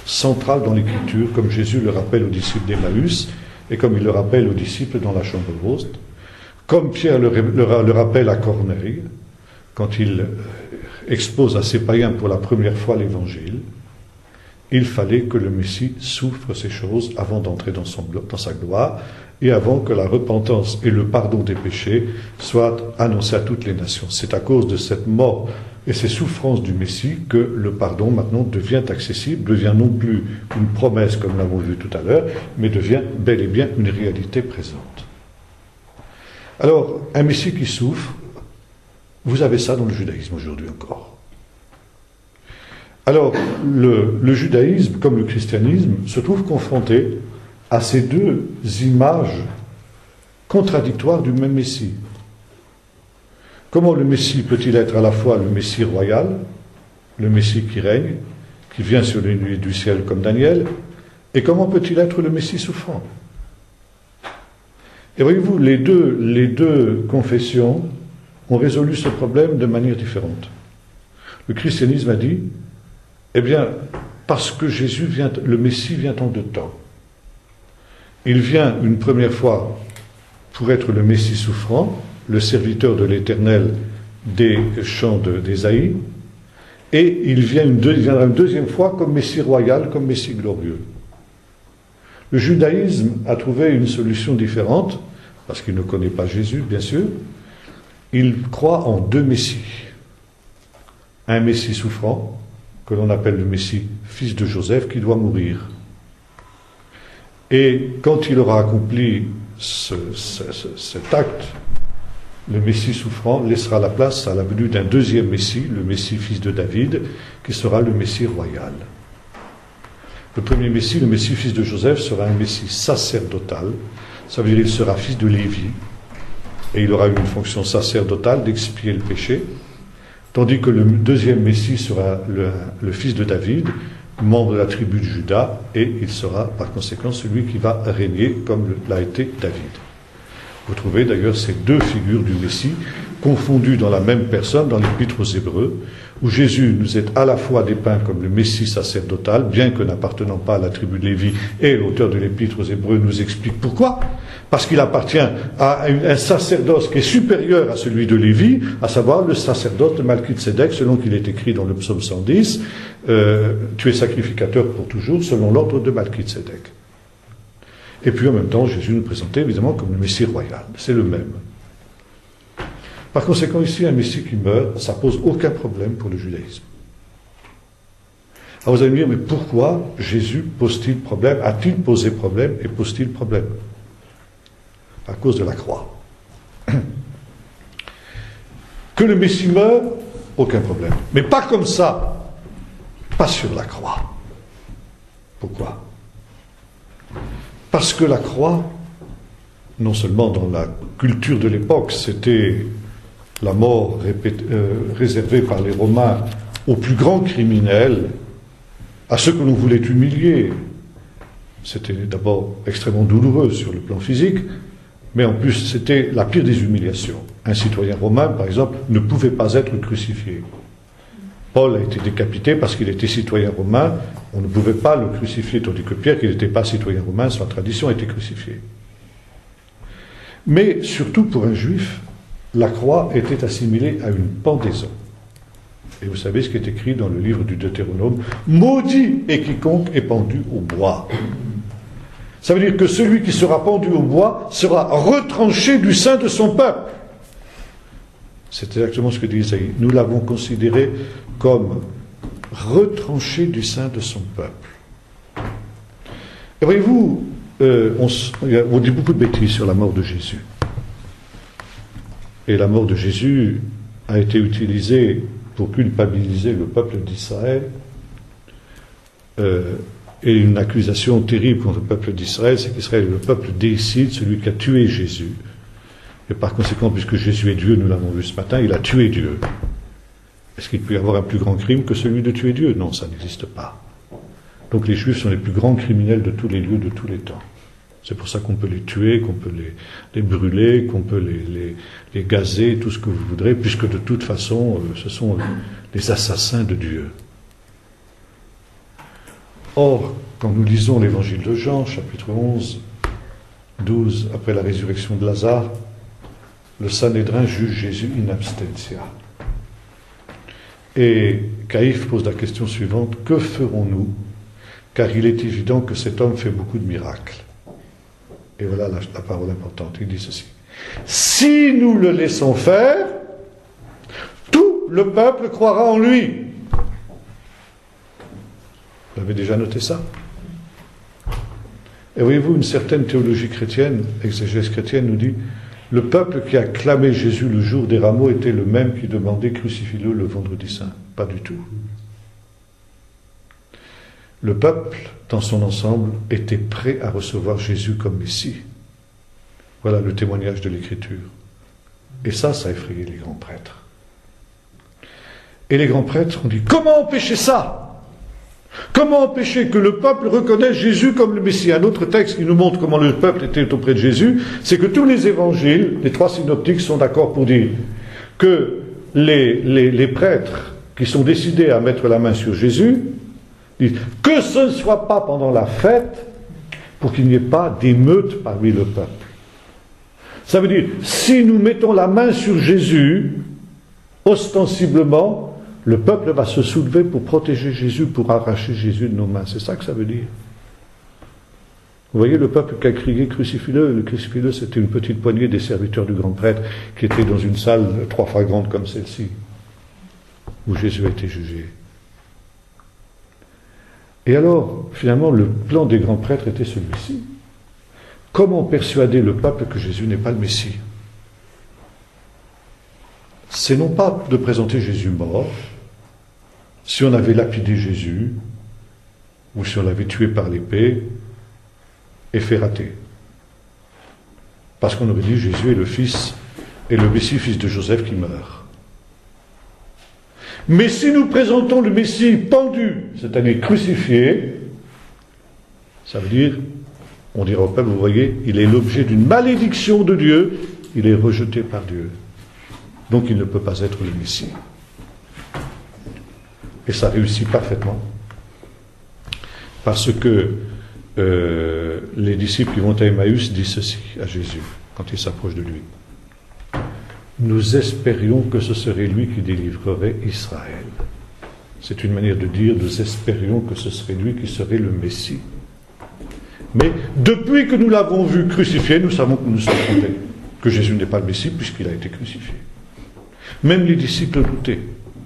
central dans l'Écriture, comme Jésus le rappelle aux disciples d'Emmaüs, et comme il le rappelle aux disciples dans la chambre haute, comme Pierre le rappelle à Corneille, quand il expose à ses païens pour la première fois l'Évangile, il fallait que le Messie souffre ces choses avant d'entrer dans sa gloire, et avant que la repentance et le pardon des péchés soient annoncés à toutes les nations. C'est à cause de cette mort et ces souffrances du Messie que le pardon maintenant devient accessible, devient non plus une promesse comme nous l'avons vu tout à l'heure, mais devient bel et bien une réalité présente. Alors, un Messie qui souffre, vous avez ça dans le judaïsme aujourd'hui encore. Alors, le judaïsme, comme le christianisme, se trouve confronté à ces deux images contradictoires du même Messie. Comment le Messie peut-il être à la fois le Messie royal, le Messie qui règne, qui vient sur les nuées du ciel comme Daniel, et comment peut-il être le Messie souffrant? Et voyez-vous, les deux confessions ont résolu ce problème de manière différente. Le christianisme a dit, eh bien, parce que Jésus vient, le Messie vient en deux temps. Il vient une première fois pour être le Messie souffrant, le serviteur de l'Éternel des chants d'Ésaïe, et il viendra une deuxième fois comme Messie royal, comme Messie glorieux. Le judaïsme a trouvé une solution différente, parce qu'il ne connaît pas Jésus, bien sûr. Il croit en deux Messies. Un Messie souffrant, que l'on appelle le Messie fils de Joseph, qui doit mourir. Et quand il aura accompli cet acte, le Messie souffrant laissera la place à la venue d'un deuxième Messie, le Messie fils de David, qui sera le Messie royal. Le premier Messie, le Messie fils de Joseph, sera un Messie sacerdotal, ça veut dire qu'il sera fils de Lévi, et il aura une fonction sacerdotale d'expier le péché, tandis que le deuxième Messie sera le fils de David, membre de la tribu de Juda, et il sera par conséquent celui qui va régner comme l'a été David. Vous trouvez d'ailleurs ces deux figures du Messie confondues dans la même personne dans l'Épître aux Hébreux, où Jésus nous est à la fois dépeint comme le Messie sacerdotal, bien que n'appartenant pas à la tribu de Lévi, et l'auteur de l'Épître aux Hébreux nous explique pourquoi. Parce qu'il appartient à un sacerdoce qui est supérieur à celui de Lévi, à savoir le sacerdoce de Malkitsédek, selon qu'il est écrit dans le psaume 110, tu es sacrificateur pour toujours, selon l'ordre de Malkitsédek. Et puis en même temps, Jésus nous présentait évidemment comme le Messie royal. C'est le même. Par conséquent, ici, un Messie qui meurt, ça pose aucun problème pour le judaïsme. Alors vous allez me dire, mais pourquoi Jésus pose-t-il problème, a-t-il posé problème et pose-t-il problème? À cause de la croix. Que le Messie meure, aucun problème. Mais pas comme ça, pas sur la croix. Pourquoi? Parce que la croix, non seulement dans la culture de l'époque, c'était la mort réservée par les Romains aux plus grands criminels, à ceux que l'on voulait humilier. C'était d'abord extrêmement douloureux sur le plan physique, mais en plus c'était la pire des humiliations. Un citoyen romain, par exemple, ne pouvait pas être crucifié. Paul a été décapité parce qu'il était citoyen romain, on ne pouvait pas le crucifier, tandis que Pierre, qui n'était pas citoyen romain, sa tradition, était crucifié. Mais surtout pour un juif, la croix était assimilée à une pendaison. Et vous savez ce qui est écrit dans le livre du Deutéronome, « Maudit est quiconque est pendu au bois ». Ça veut dire que celui qui sera pendu au bois sera retranché du sein de son peuple. C'est exactement ce que dit Isaïe. Nous l'avons considéré comme retranché du sein de son peuple. Et voyez-vous, on dit beaucoup de bêtises sur la mort de Jésus. Et la mort de Jésus a été utilisée pour culpabiliser le peuple d'Israël. Et une accusation terrible contre le peuple d'Israël, c'est qu'Israël est le peuple déicide, celui qui a tué Jésus. Et par conséquent, puisque Jésus est Dieu, nous l'avons vu ce matin, il a tué Dieu. Est-ce qu'il peut y avoir un plus grand crime que celui de tuer Dieu? Non, ça n'existe pas. Donc les Juifs sont les plus grands criminels de tous les lieux, de tous les temps. C'est pour ça qu'on peut les tuer, qu'on peut les brûler, qu'on peut les gazer, tout ce que vous voudrez, puisque de toute façon, ce sont les assassins de Dieu. Or, quand nous lisons l'évangile de Jean, chapitre 11, 12, après la résurrection de Lazare, le Sanhédrin juge Jésus in absentia. Et Caïphe pose la question suivante, que ferons-nous? Car il est évident que cet homme fait beaucoup de miracles. Et voilà la parole importante, il dit ceci. Si nous le laissons faire, tout le peuple croira en lui. Vous avez déjà noté ça? Et voyez-vous, une certaine théologie chrétienne, exégèse chrétienne, nous dit le peuple qui a clamé Jésus le jour des rameaux était le même qui demandait crucifie-le le vendredi saint. Pas du tout. Le peuple, dans son ensemble, était prêt à recevoir Jésus comme Messie. Voilà le témoignage de l'Écriture. Et ça a effrayé les grands prêtres. Et les grands prêtres ont dit, comment empêcher ça? Comment empêcher que le peuple reconnaisse Jésus comme le Messie? Un autre texte qui nous montre comment le peuple était auprès de Jésus, c'est que tous les évangiles, les trois synoptiques sont d'accord pour dire que les prêtres qui sont décidés à mettre la main sur Jésus, disent que ce ne soit pas pendant la fête pour qu'il n'y ait pas d'émeute parmi le peuple. Ça veut dire, si nous mettons la main sur Jésus, ostensiblement, le peuple va se soulever pour protéger Jésus, pour arracher Jésus de nos mains. C'est ça que ça veut dire. Vous voyez le peuple qui a crié « Crucifie-le ». Le crucifie-le, c'était une petite poignée des serviteurs du grand prêtre qui étaient dans une salle 3 fois grande comme celle-ci, où Jésus a été jugé. Et alors, finalement, le plan des grands prêtres était celui-ci. Comment persuader le peuple que Jésus n'est pas le Messie? C'est non pas de présenter Jésus mort, si on avait lapidé Jésus, ou si on l'avait tué par l'épée, et fait rater. Parce qu'on aurait dit Jésus est le fils, et le Messie, fils de Joseph, qui meurt. Mais si nous présentons le Messie pendu, c'est-à-dire crucifié, ça veut dire, on dira au peuple, vous voyez, il est l'objet d'une malédiction de Dieu, il est rejeté par Dieu. Donc il ne peut pas être le Messie. Et ça réussit parfaitement. Parce que les disciples qui vont à Emmaüs disent ceci à Jésus, quand ils s'approchent de lui. Nous espérions que ce serait lui qui délivrerait Israël. C'est une manière de dire, nous espérions que ce serait lui qui serait le Messie. Mais depuis que nous l'avons vu crucifié, nous savons que nous sommes trompés, que Jésus n'est pas le Messie puisqu'il a été crucifié. Même les disciples doutaient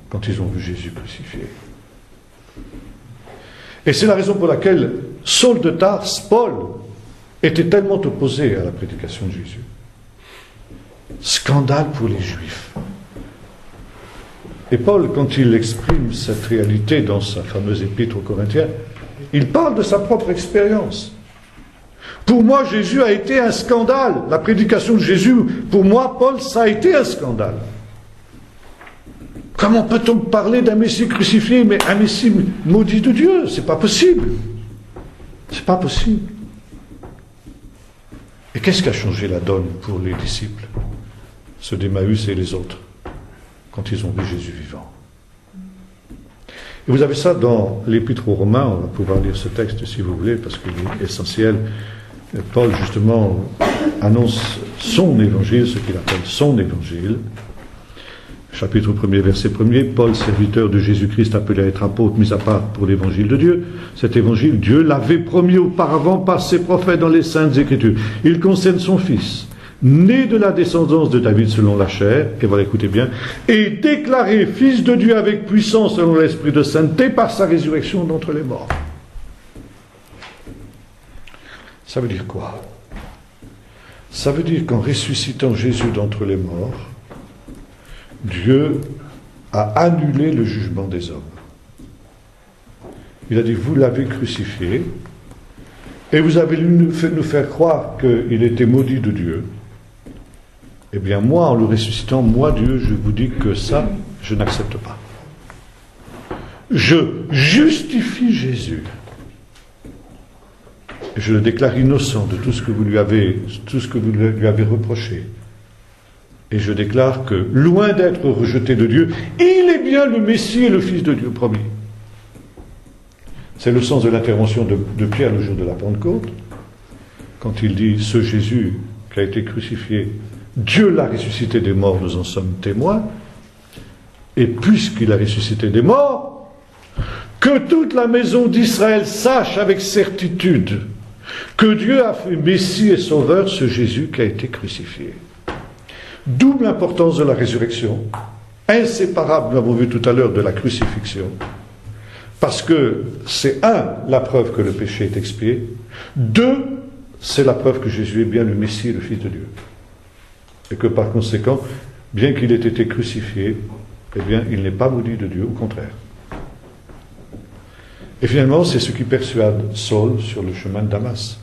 quand ils ont vu Jésus crucifié. Et c'est la raison pour laquelle Saul de Tarse, Paul, était tellement opposé à la prédication de Jésus. Scandale pour les Juifs. Et Paul, quand il exprime cette réalité dans sa fameuse épître aux Corinthiens, il parle de sa propre expérience. Pour moi, Jésus a été un scandale. La prédication de Jésus, pour moi, Paul, ça a été un scandale. Comment peut-on parler d'un Messie crucifié, mais un Messie maudit de Dieu? C'est pas possible. C'est pas possible. Et qu'est-ce qui a changé la donne pour les disciples, ceux d'Emmaüs et les autres, quand ils ont vu Jésus vivant? Et vous avez ça dans l'Épître aux Romains, on va pouvoir lire ce texte si vous voulez, parce qu'il est essentiel. Paul, justement, annonce son évangile, ce qu'il appelle son évangile. Chapitre 1er, verset 1er, Paul, serviteur de Jésus-Christ, appelé à être apôtre, mis à part pour l'évangile de Dieu. Cet évangile, Dieu l'avait promis auparavant par ses prophètes dans les Saintes Écritures. Il concerne son Fils, né de la descendance de David selon la chair, et voilà, écoutez bien, et déclaré Fils de Dieu avec puissance selon l'Esprit de sainteté par sa résurrection d'entre les morts. Ça veut dire quoi? Ça veut dire qu'en ressuscitant Jésus d'entre les morts, Dieu a annulé le jugement des hommes. Il a dit, vous l'avez crucifié, et vous avez nous faire croire qu'il était maudit de Dieu. Eh bien, moi, en le ressuscitant, moi, Dieu, je vous dis que ça, je n'accepte pas. Je justifie Jésus. Je le déclare innocent de tout ce que vous lui avez reproché. Et je déclare que, loin d'être rejeté de Dieu, il est bien le Messie et le Fils de Dieu promis. C'est le sens de l'intervention de Pierre le jour de la Pentecôte, quand il dit, ce Jésus qui a été crucifié, Dieu l'a ressuscité des morts, nous en sommes témoins, et puisqu'il a ressuscité des morts, que toute la maison d'Israël sache avec certitude que Dieu a fait Messie et Sauveur ce Jésus qui a été crucifié. D'où l'importance de la résurrection, inséparable, nous l'avons vu tout à l'heure, de la crucifixion, parce que c'est la preuve que le péché est expié, 2, c'est la preuve que Jésus est bien le Messie, le Fils de Dieu. Et que par conséquent, bien qu'il ait été crucifié, eh bien, il n'est pas maudit de Dieu, au contraire. Et finalement, c'est ce qui persuade Saul sur le chemin de Damas.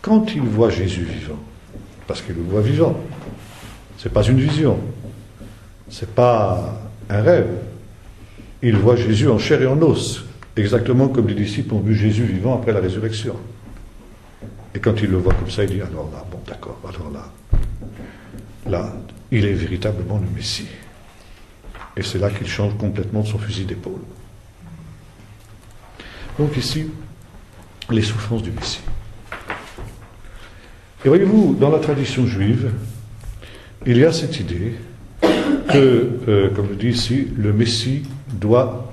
Quand il voit Jésus vivant, parce qu'il le voit vivant, c'est pas une vision, c'est pas un rêve, il voit Jésus en chair et en os, exactement comme les disciples ont vu Jésus vivant après la résurrection. Et quand il le voit comme ça, il dit, alors là, bon d'accord, alors là, il est véritablement le Messie. Et c'est là qu'il change complètement de son fusil d'épaule. Donc ici, les souffrances du Messie. Et voyez-vous, dans la tradition juive, il y a cette idée que, comme je dis ici, le Messie doit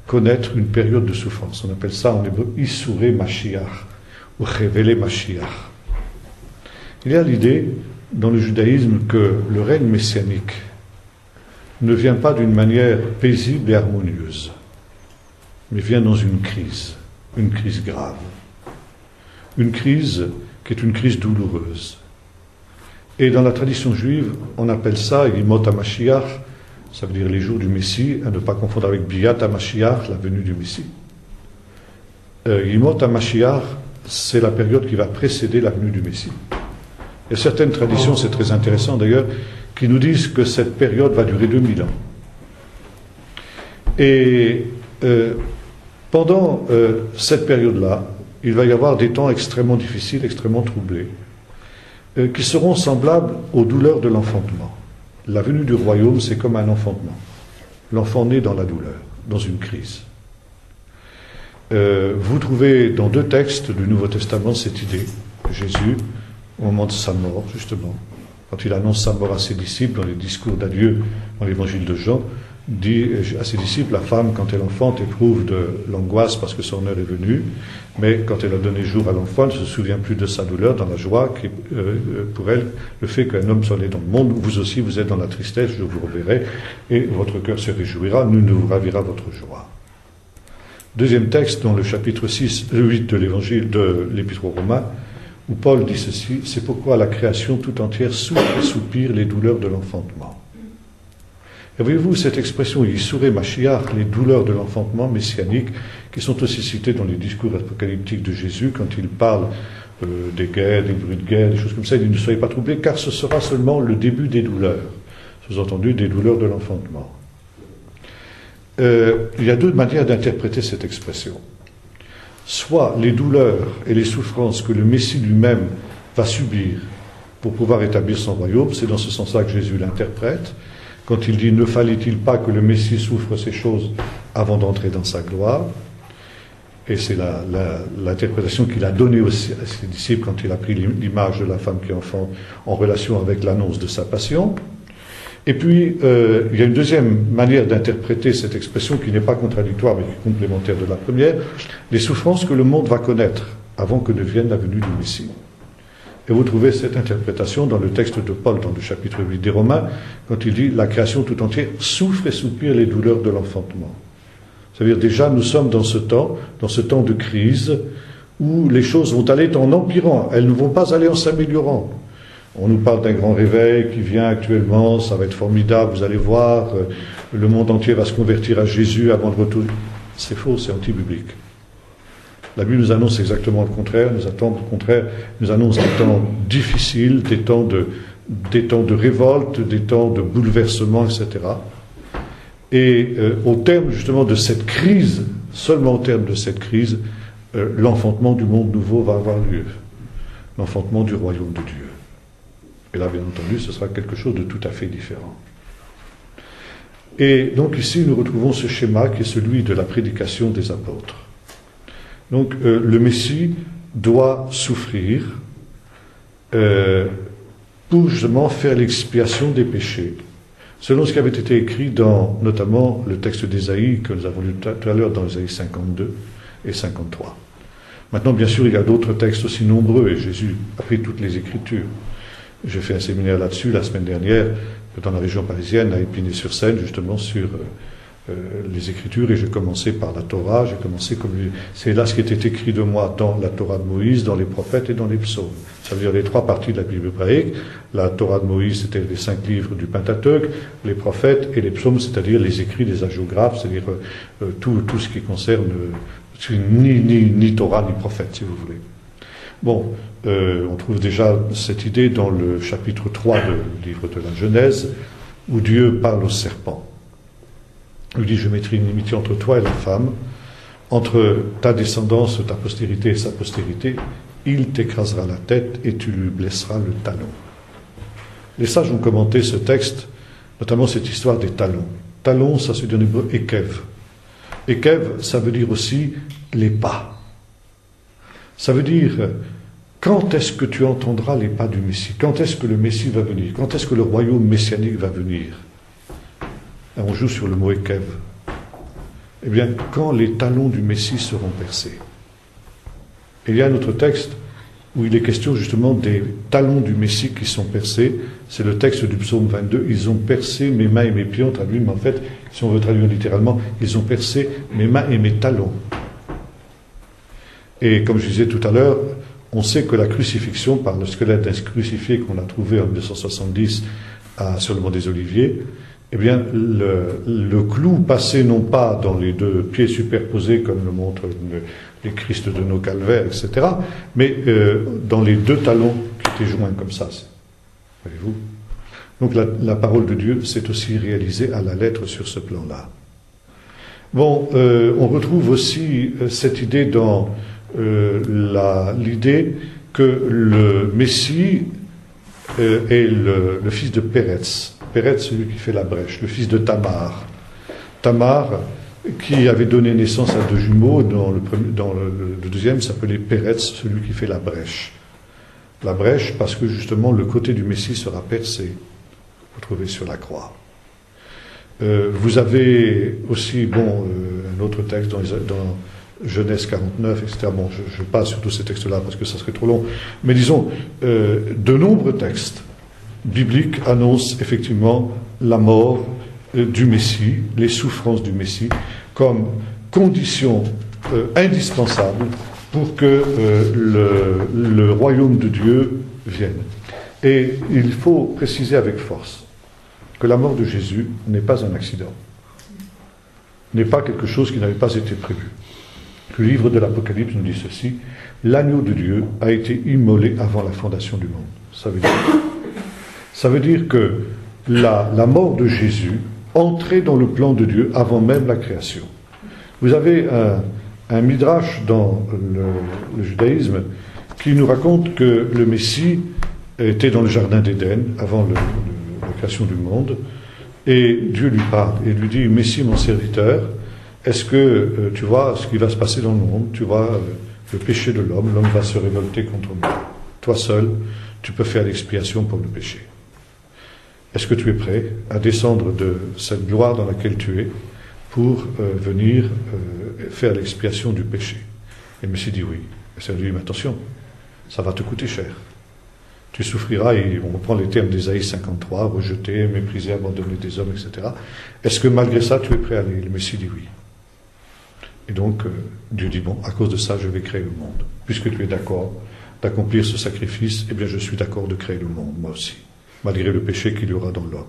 connaître une période de souffrance. On appelle ça en hébreu Issuré Mashiach ou Révélé Mashiach. Il y a l'idée dans le judaïsme que le règne messianique ne vient pas d'une manière paisible et harmonieuse, mais vient dans une crise grave, une crise qui est une crise douloureuse. Et dans la tradition juive, on appelle ça Yimot HaMashiach, ça veut dire les jours du Messie, à ne pas confondre avec Biat HaMashiach, la venue du Messie. Yimot HaMashiach, c'est la période qui va précéder la venue du Messie. Il y a certaines traditions, c'est très intéressant d'ailleurs, qui nous disent que cette période va durer 2000 ans. Et pendant cette période-là, il va y avoir des temps extrêmement difficiles, extrêmement troublés, qui seront semblables aux douleurs de l'enfantement. La venue du royaume, c'est comme un enfantement. L'enfant naît dans la douleur, dans une crise. Vous trouvez dans 2 textes du Nouveau Testament cette idée. Jésus, au moment de sa mort, justement, quand il annonce sa mort à ses disciples dans les discours d'adieu dans l'évangile de Jean, dit à ses disciples, la femme, quand elle enfante, éprouve de l'angoisse parce que son heure est venue, mais quand elle a donné jour à l'enfant, elle ne se souvient plus de sa douleur, dans la joie, qui pour elle, le fait qu'un homme soit né dans le monde, vous aussi, vous êtes dans la tristesse, je vous reverrai, et votre cœur se réjouira, nous nous ravira votre joie. Deuxième texte, dans le chapitre 8 de l'évangile de l'Épître aux Romains, où Paul dit ceci: c'est pourquoi la création tout entière souffre et soupire les douleurs de l'enfantement. Et voyez-vous, cette expression Yissurei Mashiach, les douleurs de l'enfantement messianique, qui sont aussi citées dans les discours apocalyptiques de Jésus, quand il parle des guerres, des bruits de guerre, des choses comme ça, il dit: ne soyez pas troublés, car ce sera seulement le début des douleurs. Sous-entendu, des douleurs de l'enfantement. Il y a deux manières d'interpréter cette expression. Soit les douleurs et les souffrances que le Messie lui-même va subir pour pouvoir établir son royaume, c'est dans ce sens-là que Jésus l'interprète, quand il dit: ne fallait-il pas que le Messie souffre ces choses avant d'entrer dans sa gloire? Et c'est l'interprétation qu'il a donnée aussi à ses disciples quand il a pris l'image de la femme qui enfante en relation avec l'annonce de sa passion. Et puis, il y a une deuxième manière d'interpréter cette expression qui n'est pas contradictoire mais qui est complémentaire de la première: les souffrances que le monde va connaître avant que ne vienne la venue du Messie. Et vous trouvez cette interprétation dans le texte de Paul, dans le chapitre 8 des Romains, quand il dit: la création tout entière souffre et soupire les douleurs de l'enfantement. C'est-à-dire, déjà, nous sommes dans ce temps de crise, où les choses vont aller en empirant, elles ne vont pas aller en s'améliorant. On nous parle d'un grand réveil qui vient actuellement, ça va être formidable, vous allez voir, le monde entier va se convertir à Jésus avant de retourner. C'est faux, c'est anti-biblique. La Bible nous annonce exactement le contraire, nous annonce des temps difficiles, des temps de révolte, des temps de bouleversement, etc. Et au terme justement de cette crise, seulement au terme de cette crise, l'enfantement du monde nouveau va avoir lieu. L'enfantement du royaume de Dieu. Et là, bien entendu, ce sera quelque chose de tout à fait différent. Et donc ici, nous retrouvons ce schéma qui est celui de la prédication des apôtres. Donc, le Messie doit souffrir pour justement faire l'expiation des péchés, selon ce qui avait été écrit dans notamment le texte d'Ésaïe que nous avons lu tout à l'heure dans Ésaïe 52 et 53. Maintenant, bien sûr, il y a d'autres textes aussi nombreux, et Jésus a pris toutes les Écritures. J'ai fait un séminaire là-dessus la semaine dernière dans la région parisienne, à Épinay-sur-Seine, justement sur les Écritures, et j'ai commencé par la Torah, c'est là ce qui était écrit de moi dans la Torah de Moïse, dans les prophètes et dans les psaumes. Ça veut dire les trois parties de la Bible hébraïque. La Torah de Moïse, c'était les 5 livres du Pentateuque, les prophètes et les psaumes, c'est-à-dire les écrits des hagiographes, c'est-à-dire tout ce qui concerne ni Torah ni prophète, si vous voulez. Bon, on trouve déjà cette idée dans le chapitre 3 du livre de la Genèse, où Dieu parle au serpent. Il dit: je mettrai une inimitié entre toi et la femme, entre ta descendance, ta postérité et sa postérité, il t'écrasera la tête et tu lui blesseras le talon. Les sages ont commenté ce texte, notamment cette histoire des talons. Talon, ça se dit en hébreu ékev. Ékev, ça veut dire aussi les pas. Ça veut dire, quand est-ce que tu entendras les pas du Messie? Quand est-ce que le Messie va venir? Quand est-ce que le royaume messianique va venir? Et on joue sur le mot ékev. Eh bien, quand les talons du Messie seront percés. Et il y a un autre texte où il est question justement des talons du Messie qui sont percés. C'est le texte du psaume 22. Ils ont percé mes mains et mes pieds, on traduit, mais en fait, si on veut traduire littéralement, ils ont percé mes mains et mes talons. Et comme je disais tout à l'heure, on sait que la crucifixion, par le squelette d'un crucifié qu'on a trouvé en 1970 sur le mont des Oliviers, eh bien, le clou passé non pas dans les deux pieds superposés, comme le montrent les Christ de nos calvaires, etc., mais dans les deux talons qui étaient joints comme ça. Voyez-vous? Donc la parole de Dieu s'est aussi réalisée à la lettre sur ce plan-là. Bon, on retrouve aussi cette idée dans l'idée que le Messie est le fils de Péretz. Péretz, celui qui fait la brèche, le fils de Tamar. Tamar, qui avait donné naissance à 2 jumeaux, dans le deuxième s'appelait Péretz, celui qui fait la brèche. La brèche, parce que justement le côté du Messie sera percé, vous trouvez sur la croix. Vous avez aussi, un autre texte dans Genèse 49, etc. Bon, je passe sur tous ces textes-là parce que ça serait trop long. Mais disons, de nombreux textes bibliques annoncent effectivement la mort du Messie, les souffrances du Messie, comme condition indispensable pour que le royaume de Dieu vienne. Et il faut préciser avec force que la mort de Jésus n'est pas un accident, n'est pas quelque chose qui n'avait pas été prévu. Le livre de l'Apocalypse nous dit ceci: l'agneau de Dieu a été immolé avant la fondation du monde. Ça veut dire que la mort de Jésus entrait dans le plan de Dieu avant même la création. Vous avez un midrash dans le judaïsme qui nous raconte que le Messie était dans le jardin d'Éden avant la création du monde, et Dieu lui parle et lui dit: Messie, mon serviteur, est-ce que tu vois ce qui va se passer dans le monde? Tu vois le péché de l'homme va se révolter contre moi. Toi seul, tu peux faire l'expiation pour le péché. Est-ce que tu es prêt à descendre de cette gloire dans laquelle tu es pour venir faire l'expiation du péché? Et le Messie dit oui. Et ça lui dit: mais attention, ça va te coûter cher. Tu souffriras, et on reprend les termes d'Ésaïe 53, rejeté, méprisé, abandonné des hommes, etc. Est-ce que malgré ça, tu es prêt à aller? Le Messie dit oui. Et donc, Dieu dit: bon, à cause de ça, je vais créer le monde. Puisque tu es d'accord d'accomplir ce sacrifice, eh bien, je suis d'accord de créer le monde, moi aussi, malgré le péché qu'il y aura dans l'homme.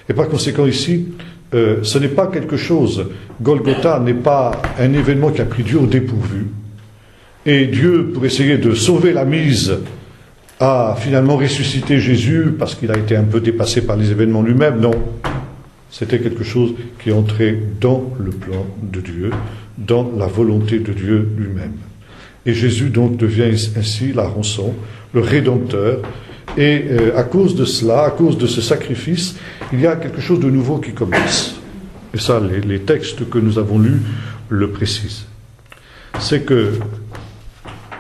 Et par conséquent, ici, ce n'est pas quelque chose, Golgotha n'est pas un événement qui a pris Dieu au dépourvu. Et Dieu, pour essayer de sauver la mise, a finalement ressuscité Jésus parce qu'il a été un peu dépassé par les événements lui-même. Non. C'était quelque chose qui entrait dans le plan de Dieu, dans la volonté de Dieu lui-même. Et Jésus donc devient ainsi la rançon, le Rédempteur. Et à cause de cela, à cause de ce sacrifice, il y a quelque chose de nouveau qui commence. Et ça, les textes que nous avons lus le précisent. C'est que,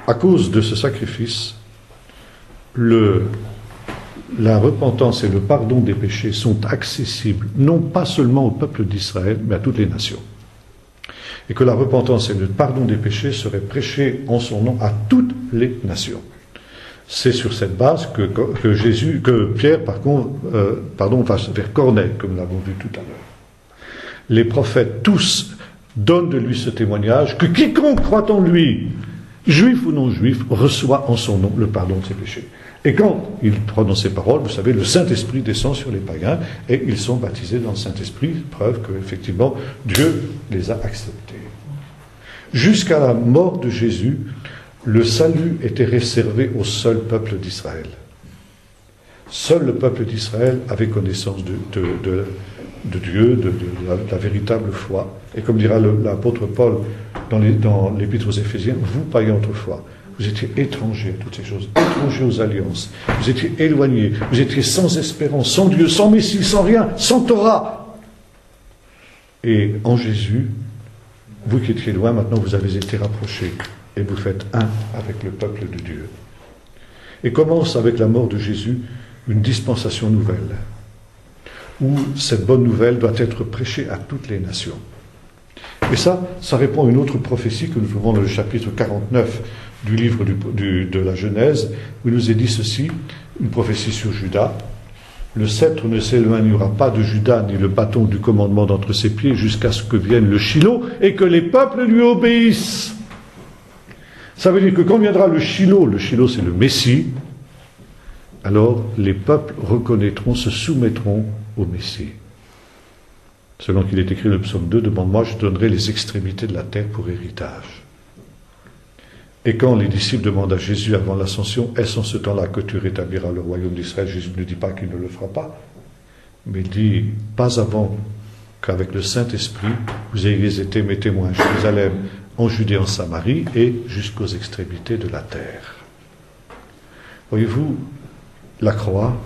à cause de ce sacrifice, la repentance et le pardon des péchés sont accessibles, non pas seulement au peuple d'Israël, mais à toutes les nations. Et que la repentance et le pardon des péchés seraient prêchés en son nom à toutes les nations. C'est sur cette base que Pierre, va vers Corneille, comme nous l'avons vu tout à l'heure. Les prophètes tous donnent de lui ce témoignage que quiconque croit en lui, juif ou non juif, reçoit en son nom le pardon de ses péchés. Et quand il prononce ces paroles, vous savez, le Saint-Esprit descend sur les païens et ils sont baptisés dans le Saint-Esprit, preuve qu'effectivement Dieu les a acceptés. Jusqu'à la mort de Jésus, le salut était réservé au seul peuple d'Israël. Seul le peuple d'Israël avait connaissance de Dieu, de la véritable foi. Et comme dira l'apôtre Paul dans l'Épître aux Éphésiens, vous païens autrefois, vous étiez étrangers à toutes ces choses, étrangers aux alliances, vous étiez éloignés, vous étiez sans espérance, sans Dieu, sans Messie, sans rien, sans Torah. Et en Jésus, vous qui étiez loin, maintenant vous avez été rapprochés et vous faites un avec le peuple de Dieu. Et commence avec la mort de Jésus une dispensation nouvelle, où cette bonne nouvelle doit être prêchée à toutes les nations. Et ça répond à une autre prophétie que nous trouvons dans le chapitre 49 du livre de la Genèse, où il nous est dit ceci, une prophétie sur Juda: le sceptre ne s'éloignera pas de Juda, ni le bâton du commandement d'entre ses pieds, jusqu'à ce que vienne le Shiloh, et que les peuples lui obéissent. Ça veut dire que quand viendra le Shiloh c'est le Messie, alors les peuples reconnaîtront, se soumettront au Messie. Selon qu'il est écrit dans le psaume 2, demande-moi, je donnerai les extrémités de la terre pour héritage. Et quand les disciples demandent à Jésus avant l'ascension, est-ce en ce temps-là que tu rétabliras le royaume d'Israël? Jésus ne dit pas qu'il ne le fera pas, mais il dit, pas avant qu'avec le Saint-Esprit, vous ayez été mes témoins à Jérusalem, en Judée, en Samarie et jusqu'aux extrémités de la terre. Voyez-vous, la croix,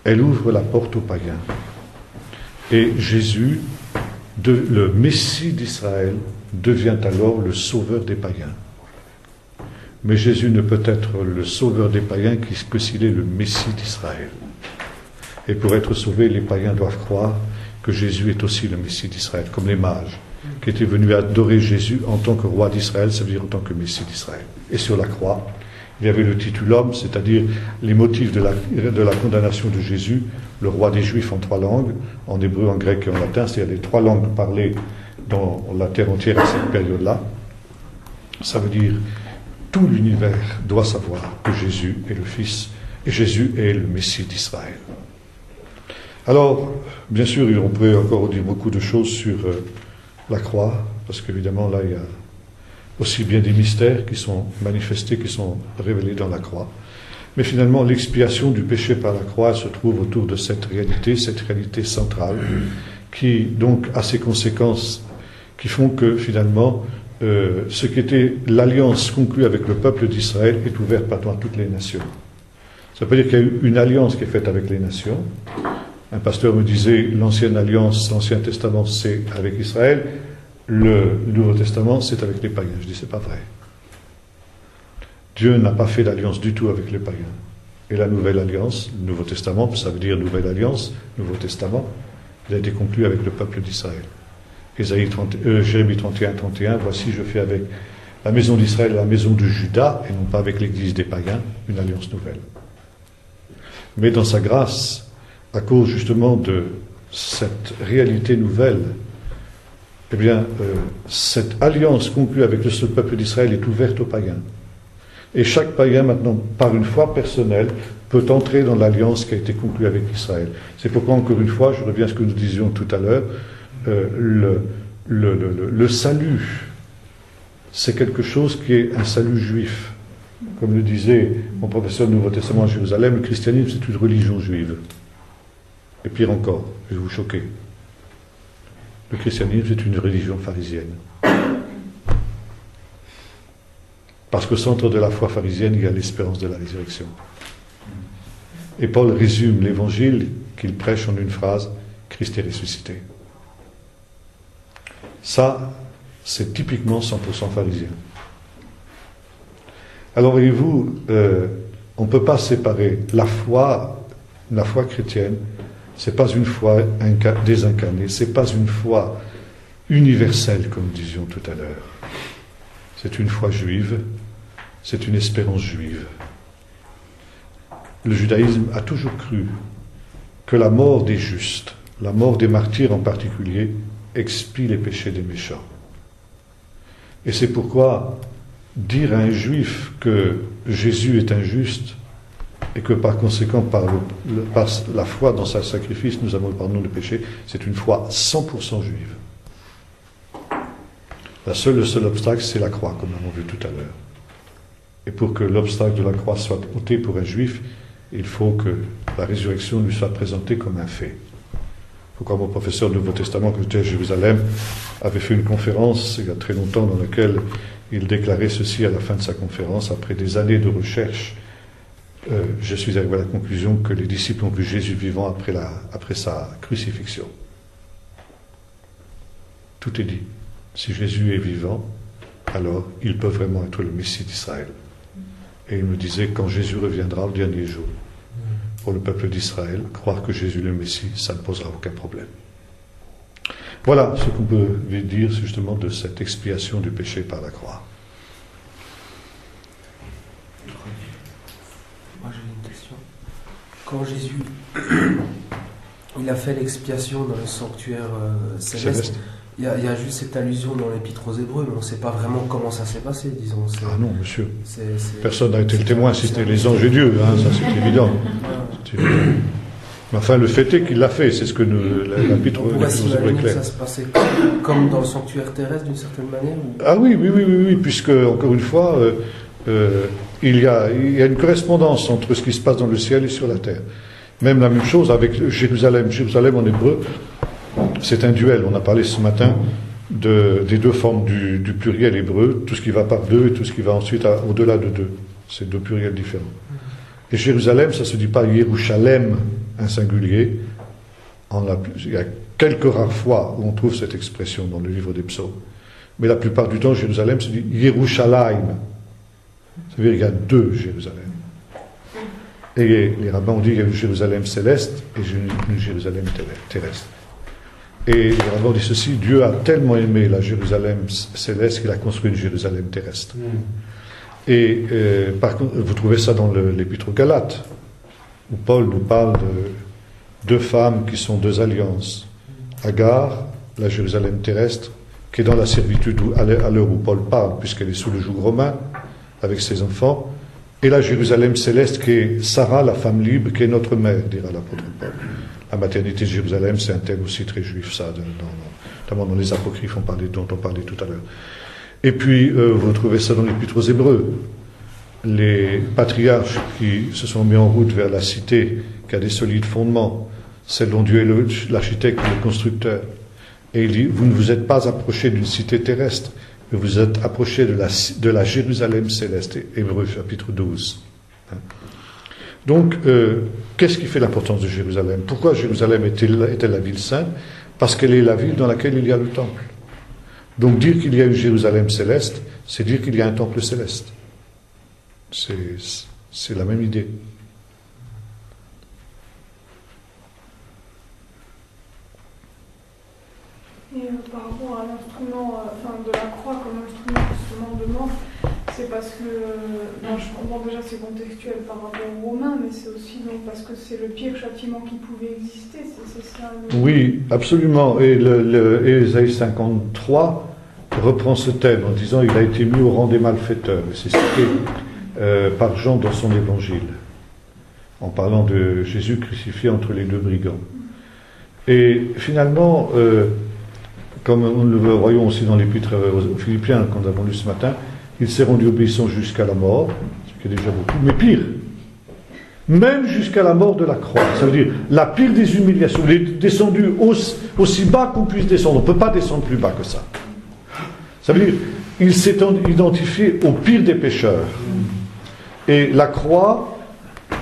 elle ouvre la porte aux païens. Et Jésus, le Messie d'Israël, devient alors le sauveur des païens. Mais Jésus ne peut être le sauveur des païens que s'il est le Messie d'Israël. Et pour être sauvé, les païens doivent croire que Jésus est aussi le Messie d'Israël, comme les mages, qui étaient venus adorer Jésus en tant que roi d'Israël, ça veut dire en tant que Messie d'Israël. Et sur la croix, il y avait le titulum, c'est-à-dire les motifs de la condamnation de Jésus, le roi des Juifs en 3 langues, en hébreu, en grec et en latin, c'est-à-dire les 3 langues parlées dans la terre entière à cette période-là. Ça veut dire tout l'univers doit savoir que Jésus est le Fils et Jésus est le Messie d'Israël. Alors, bien sûr, on pourrait encore dire beaucoup de choses sur la croix, parce qu'évidemment, là, il y a aussi bien des mystères qui sont manifestés, qui sont révélés dans la croix. Mais finalement, l'expiation du péché par la croix se trouve autour de cette réalité centrale, qui donc a ses conséquences qui font que finalement, ce qui était l'alliance conclue avec le peuple d'Israël est ouverte maintenant à toutes les nations. Ça veut dire qu'il y a eu une alliance qui est faite avec les nations. Un pasteur me disait, l'ancienne alliance, l'Ancien Testament, c'est avec Israël, le Nouveau Testament, c'est avec les païens. Je dis, c'est pas vrai. Dieu n'a pas fait d'alliance du tout avec les païens. Et la nouvelle alliance, le Nouveau Testament, ça veut dire nouvelle alliance, Nouveau Testament, il a été conclu avec le peuple d'Israël. Jérémie 31, 31, voici je fais avec la maison d'Israël et la maison de Juda, et non pas avec l'église des païens, une alliance nouvelle. Mais dans sa grâce, à cause justement de cette réalité nouvelle, eh bien, cette alliance conclue avec le peuple d'Israël est ouverte aux païens. Et chaque païen, maintenant, par une foi personnelle, peut entrer dans l'alliance qui a été conclue avec Israël. C'est pourquoi, encore une fois, je reviens à ce que nous disions tout à l'heure, le salut, c'est quelque chose qui est un salut juif. Comme le disait mon professeur du Nouveau Testament à Jérusalem, le christianisme, c'est une religion juive. Et pire encore, je vais vous choquer. Le christianisme, c'est une religion pharisienne. Parce qu'au centre de la foi pharisienne, il y a l'espérance de la résurrection. Et Paul résume l'évangile qu'il prêche en une phrase, Christ est ressuscité. Ça, c'est typiquement 100% pharisien. Alors voyez-vous, on ne peut pas séparer la foi chrétienne, c'est pas une foi désincarnée, c'est pas une foi universelle, comme nous disions tout à l'heure. C'est une foi juive, c'est une espérance juive. Le judaïsme a toujours cru que la mort des justes, la mort des martyrs en particulier, expie les péchés des méchants. Et c'est pourquoi dire à un juif que Jésus est injuste et que par conséquent, par la foi dans sa sacrifice, nous avons le pardon des péchés, c'est une foi 100% juive. Le seul obstacle, c'est la croix, comme nous l'avons vu tout à l'heure. Et pour que l'obstacle de la croix soit ôté pour un juif, il faut que la résurrection lui soit présentée comme un fait. Pourquoi mon professeur du Nouveau Testament, que j'étais à Jérusalem, avait fait une conférence il y a très longtemps dans laquelle il déclarait ceci à la fin de sa conférence, après des années de recherche, je suis arrivé à la conclusion que les disciples ont vu Jésus vivant après sa crucifixion. Tout est dit. Si Jésus est vivant, alors il peut vraiment être le Messie d'Israël. Et il me disait, quand Jésus reviendra le dernier jour, pour le peuple d'Israël, croire que Jésus est le Messie, ça ne posera aucun problème. Voilà ce qu'on peut dire justement de cette expiation du péché par la croix. Moi j'ai une question. Quand Jésus il a fait l'expiation dans le sanctuaire céleste, il y a juste cette allusion dans l'Épître aux Hébreux, mais on ne sait pas vraiment comment ça s'est passé, disons. Ah non, monsieur. Personne n'a été le témoin, si c'était les anges et Dieu, hein, ça c'est évident. C'est évident. Mais enfin, le fait est qu'il l'a fait, c'est ce que l'Épître aux Hébreux est clair. Ça se passait comme dans le sanctuaire terrestre, d'une certaine manière ou... Ah oui, puisque, encore une fois, il y a une correspondance entre ce qui se passe dans le ciel et sur la terre. Même la même chose avec Jérusalem. Jérusalem en hébreu, c'est un duel. On a parlé ce matin des deux formes du pluriel hébreu, tout ce qui va par deux et tout ce qui va ensuite au-delà de deux. C'est deux pluriels différents. Et Jérusalem, ça ne se dit pas Yerushalem, un singulier. Il y a quelques rares fois où on trouve cette expression dans le livre des psaumes. Mais la plupart du temps, Jérusalem se dit Yerushalayim. Ça veut dire qu'il y a deux Jérusalem. Et les rabbins ont dit qu'il y a une Jérusalem céleste et une Jérusalem terrestre. Et les rabbins ont dit ceci, Dieu a tellement aimé la Jérusalem céleste qu'il a construit une Jérusalem terrestre. Et par contre, vous trouvez ça dans l'Épître aux Galates, où Paul nous parle de deux femmes qui sont deux alliances. Agar, la Jérusalem terrestre, qui est dans la servitude à l'heure où Paul parle, puisqu'elle est sous le joug romain, avec ses enfants, et la Jérusalem céleste, qui est Sarah, la femme libre, qui est notre mère, dira l'apôtre Paul. La maternité de Jérusalem, c'est un thème aussi très juif, ça, notamment dans les apocryphes dont on parlait tout à l'heure. Et puis, vous retrouvez ça dans l'Épître aux Hébreux. Les patriarches qui se sont mis en route vers la cité qui a des solides fondements, celle dont Dieu est l'architecte et le constructeur. Et il dit, vous ne vous êtes pas approchés d'une cité terrestre, mais vous êtes approchés de la Jérusalem céleste. Hébreux chapitre 12. Donc, qu'est-ce qui fait l'importance de Jérusalem? Pourquoi Jérusalem était la ville sainte? Parce qu'elle est la ville dans laquelle il y a le temple. Donc dire qu'il y a une Jérusalem céleste, c'est dire qu'il y a un temple céleste. C'est la même idée. Et par rapport à l'instrument, de la croix comme instrument de mort, c'est parce que, je comprends déjà c'est contextuel par rapport aux Romains, mais c'est aussi donc parce que c'est le pire châtiment qui pouvait exister, c'est ça Oui, absolument. Et Ésaïe 53 reprend ce thème en disant il a été mis au rang des malfaiteurs. C'est cité par Jean dans son évangile, en parlant de Jésus crucifié entre les deux brigands. Et finalement, comme nous le voyons aussi dans l'épître aux Philippiens, quand nous avons lu ce matin, il s'est rendu obéissant jusqu'à la mort, ce qui est déjà beaucoup, mais pire, même jusqu'à la mort de la croix. Ça veut dire la pire des humiliations. Il est descendu aussi bas qu'on puisse descendre. On ne peut pas descendre plus bas que ça. Ça veut dire il s'est identifié au pire des pécheurs. Et la croix,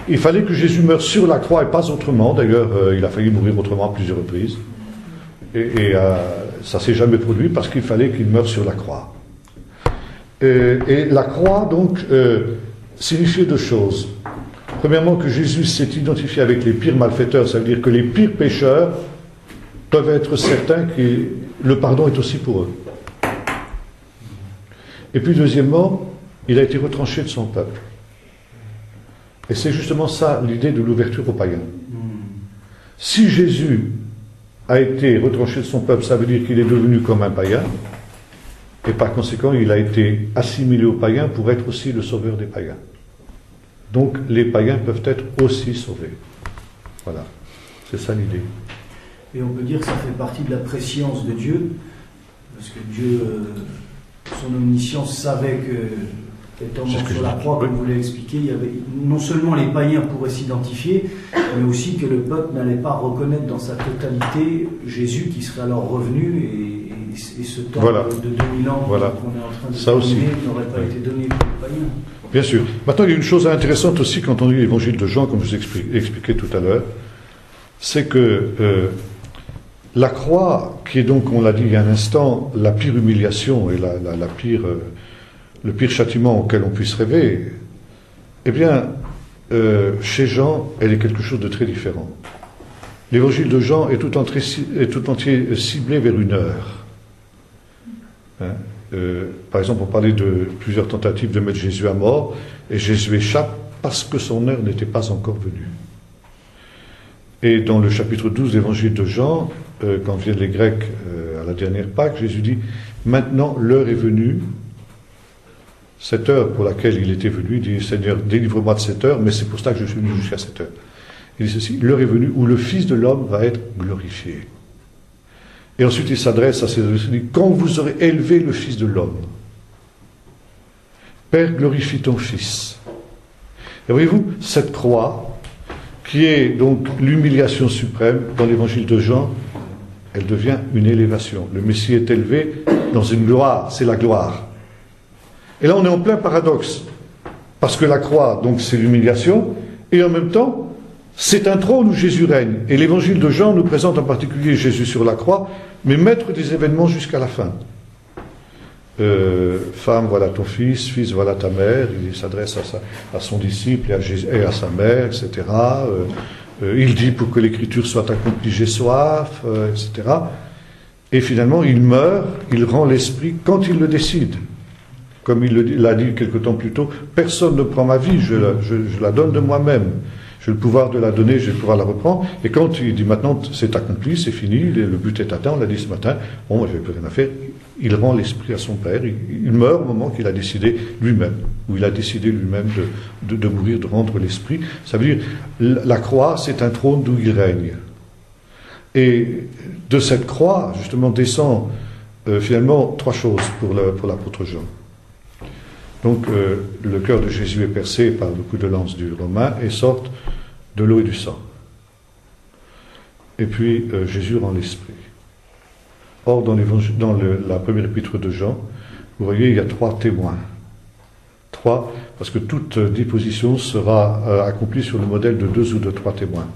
il fallait que Jésus meure sur la croix et pas autrement. D'ailleurs, il a failli mourir autrement à plusieurs reprises. Et ça ne s'est jamais produit parce qu'il fallait qu'il meure sur la croix. Et la croix, donc, signifiait deux choses. Premièrement, que Jésus s'est identifié avec les pires malfaiteurs, ça veut dire que les pires pécheurs peuvent être certains que le pardon est aussi pour eux. Et puis, deuxièmement, il a été retranché de son peuple. Et c'est justement ça l'idée de l'ouverture aux païens. Si Jésus a été retranché de son peuple, ça veut dire qu'il est devenu comme un païen, et par conséquent, il a été assimilé aux païens pour être aussi le sauveur des païens. Donc, les païens peuvent être aussi sauvés. Voilà, c'est ça l'idée. Et on peut dire que ça fait partie de la préscience de Dieu, parce que Dieu, son omniscience, savait que, étant mort sur la croix, comme vous l'avez expliqué, il y avait non seulement les païens pourraient s'identifier, mais aussi que le peuple n'allait pas reconnaître dans sa totalité Jésus qui serait alors revenu, et ce temps de 2000 ans qu'on est en train de terminer n'aurait pas été donné pour les païens. Bien sûr. Maintenant, il y a une chose intéressante aussi quand on lit l'évangile de Jean, comme je vous ai expliqué tout à l'heure, c'est que la croix, qui est donc, on l'a dit il y a un instant, la pire humiliation et le pire châtiment auquel on puisse rêver, eh bien, chez Jean, elle est quelque chose de très différent. L'évangile de Jean est tout entier ciblé vers une heure. Hein? Par exemple, on parlait de plusieurs tentatives de mettre Jésus à mort, et Jésus échappe parce que son heure n'était pas encore venue. Et dans le chapitre 12 de l'évangile de Jean, quand viennent les Grecs à la dernière Pâque, Jésus dit « Maintenant l'heure est venue ». Cette heure pour laquelle il était venu, il dit « Seigneur, délivre-moi de cette heure, mais c'est pour ça que je suis venu jusqu'à cette heure ». Il dit ceci « L'heure est venue où le Fils de l'homme va être glorifié ». Et ensuite il s'adresse à ses disciples, il dit « Quand vous aurez élevé le Fils de l'homme, Père, glorifie ton Fils ». Et voyez-vous, cette croix, qui est donc l'humiliation suprême dans l'évangile de Jean, elle devient une élévation. Le Messie est élevé dans une gloire, c'est la gloire. Et là on est en plein paradoxe, parce que la croix, donc c'est l'humiliation, et en même temps, c'est un trône où Jésus règne. Et l'évangile de Jean nous présente en particulier Jésus sur la croix, mais maître des événements jusqu'à la fin. Femme, voilà ton fils, fils, voilà ta mère. Il s'adresse à son disciple et à sa mère, etc. Il dit pour que l'écriture soit accomplie, j'ai soif, etc. Et finalement, il meurt, il rend l'esprit quand il le décide. Comme il l'a dit quelque temps plus tôt, personne ne prend ma vie, je la donne de moi-même. j'ai le pouvoir de la donner, j'ai le pouvoir de la reprendre. Et quand il dit maintenant c'est accompli, c'est fini, le but est atteint, on l'a dit ce matin, bon, moi je n'ai plus rien à faire, il rend l'esprit à son Père, il meurt au moment qu'il a décidé lui-même, où il a décidé lui-même de mourir, de rendre l'esprit. Ça veut dire, la croix, c'est un trône d'où il règne. Et de cette croix, justement, descend finalement trois choses pour l'apôtre Jean. Donc, le cœur de Jésus est percé par le coup de lance du Romain et sortent de l'eau et du sang. Et puis, Jésus rend l'esprit. Or, dans la première épître de Jean, vous voyez, il y a trois témoins. Trois, parce que toute disposition sera accomplie sur le modèle de 2 ou de 3 témoins.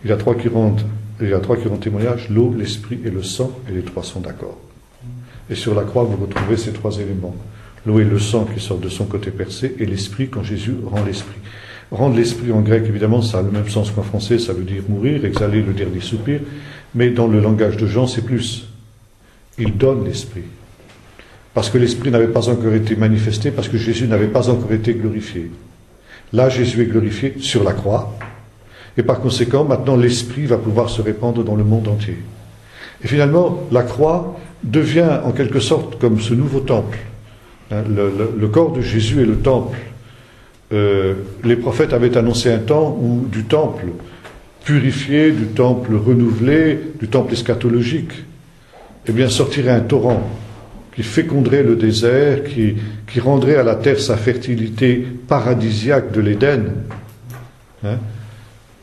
Il y a trois qui rendent témoignage, l'eau, l'esprit et le sang, et les trois sont d'accord. Et sur la croix, vous retrouvez ces 3 éléments. L'eau et le sang qui sortent de son côté percé, et l'esprit quand Jésus rend l'esprit. Rendre l'esprit en grec, évidemment, ça a le même sens qu'en français, ça veut dire mourir, exhaler le dernier soupir, mais dans le langage de Jean, c'est plus. Il donne l'esprit. Parce que l'esprit n'avait pas encore été manifesté, parce que Jésus n'avait pas encore été glorifié. Là, Jésus est glorifié sur la croix, et par conséquent, maintenant, l'esprit va pouvoir se répandre dans le monde entier. Et finalement, la croix devient en quelque sorte comme ce nouveau temple. Le corps de Jésus est le temple. Les prophètes avaient annoncé un temps où du temple purifié, du temple renouvelé, du temple eschatologique, eh bien sortirait un torrent qui féconderait le désert, qui rendrait à la terre sa fertilité paradisiaque de l'Éden.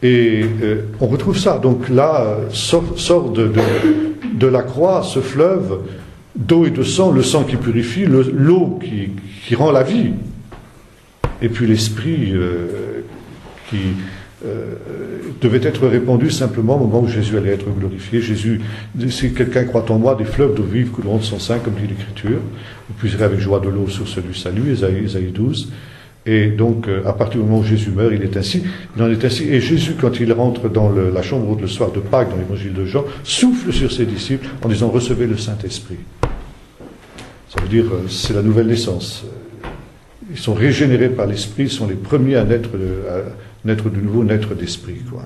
Et on retrouve ça. Donc là, sort de la croix ce fleuve d'eau et de sang, le sang qui purifie, l'eau qui rend la vie. Et puis l'esprit qui devait être répandu simplement au moment où Jésus allait être glorifié. Jésus, si quelqu'un croit en moi, des fleuves d'eau vive couleront de son sein, comme dit l'Écriture. Vous puiserez avec joie de l'eau source du salut, Ésaïe 12. Et donc, à partir du moment où Jésus meurt, il en est ainsi. Et Jésus, quand il rentre dans la chambre haute le soir de Pâques, dans l'évangile de Jean, souffle sur ses disciples en disant « Recevez le Saint-Esprit ». Ça veut dire, c'est la nouvelle naissance. Ils sont régénérés par l'Esprit, ils sont les premiers à naître de nouveau, naître d'Esprit, quoi.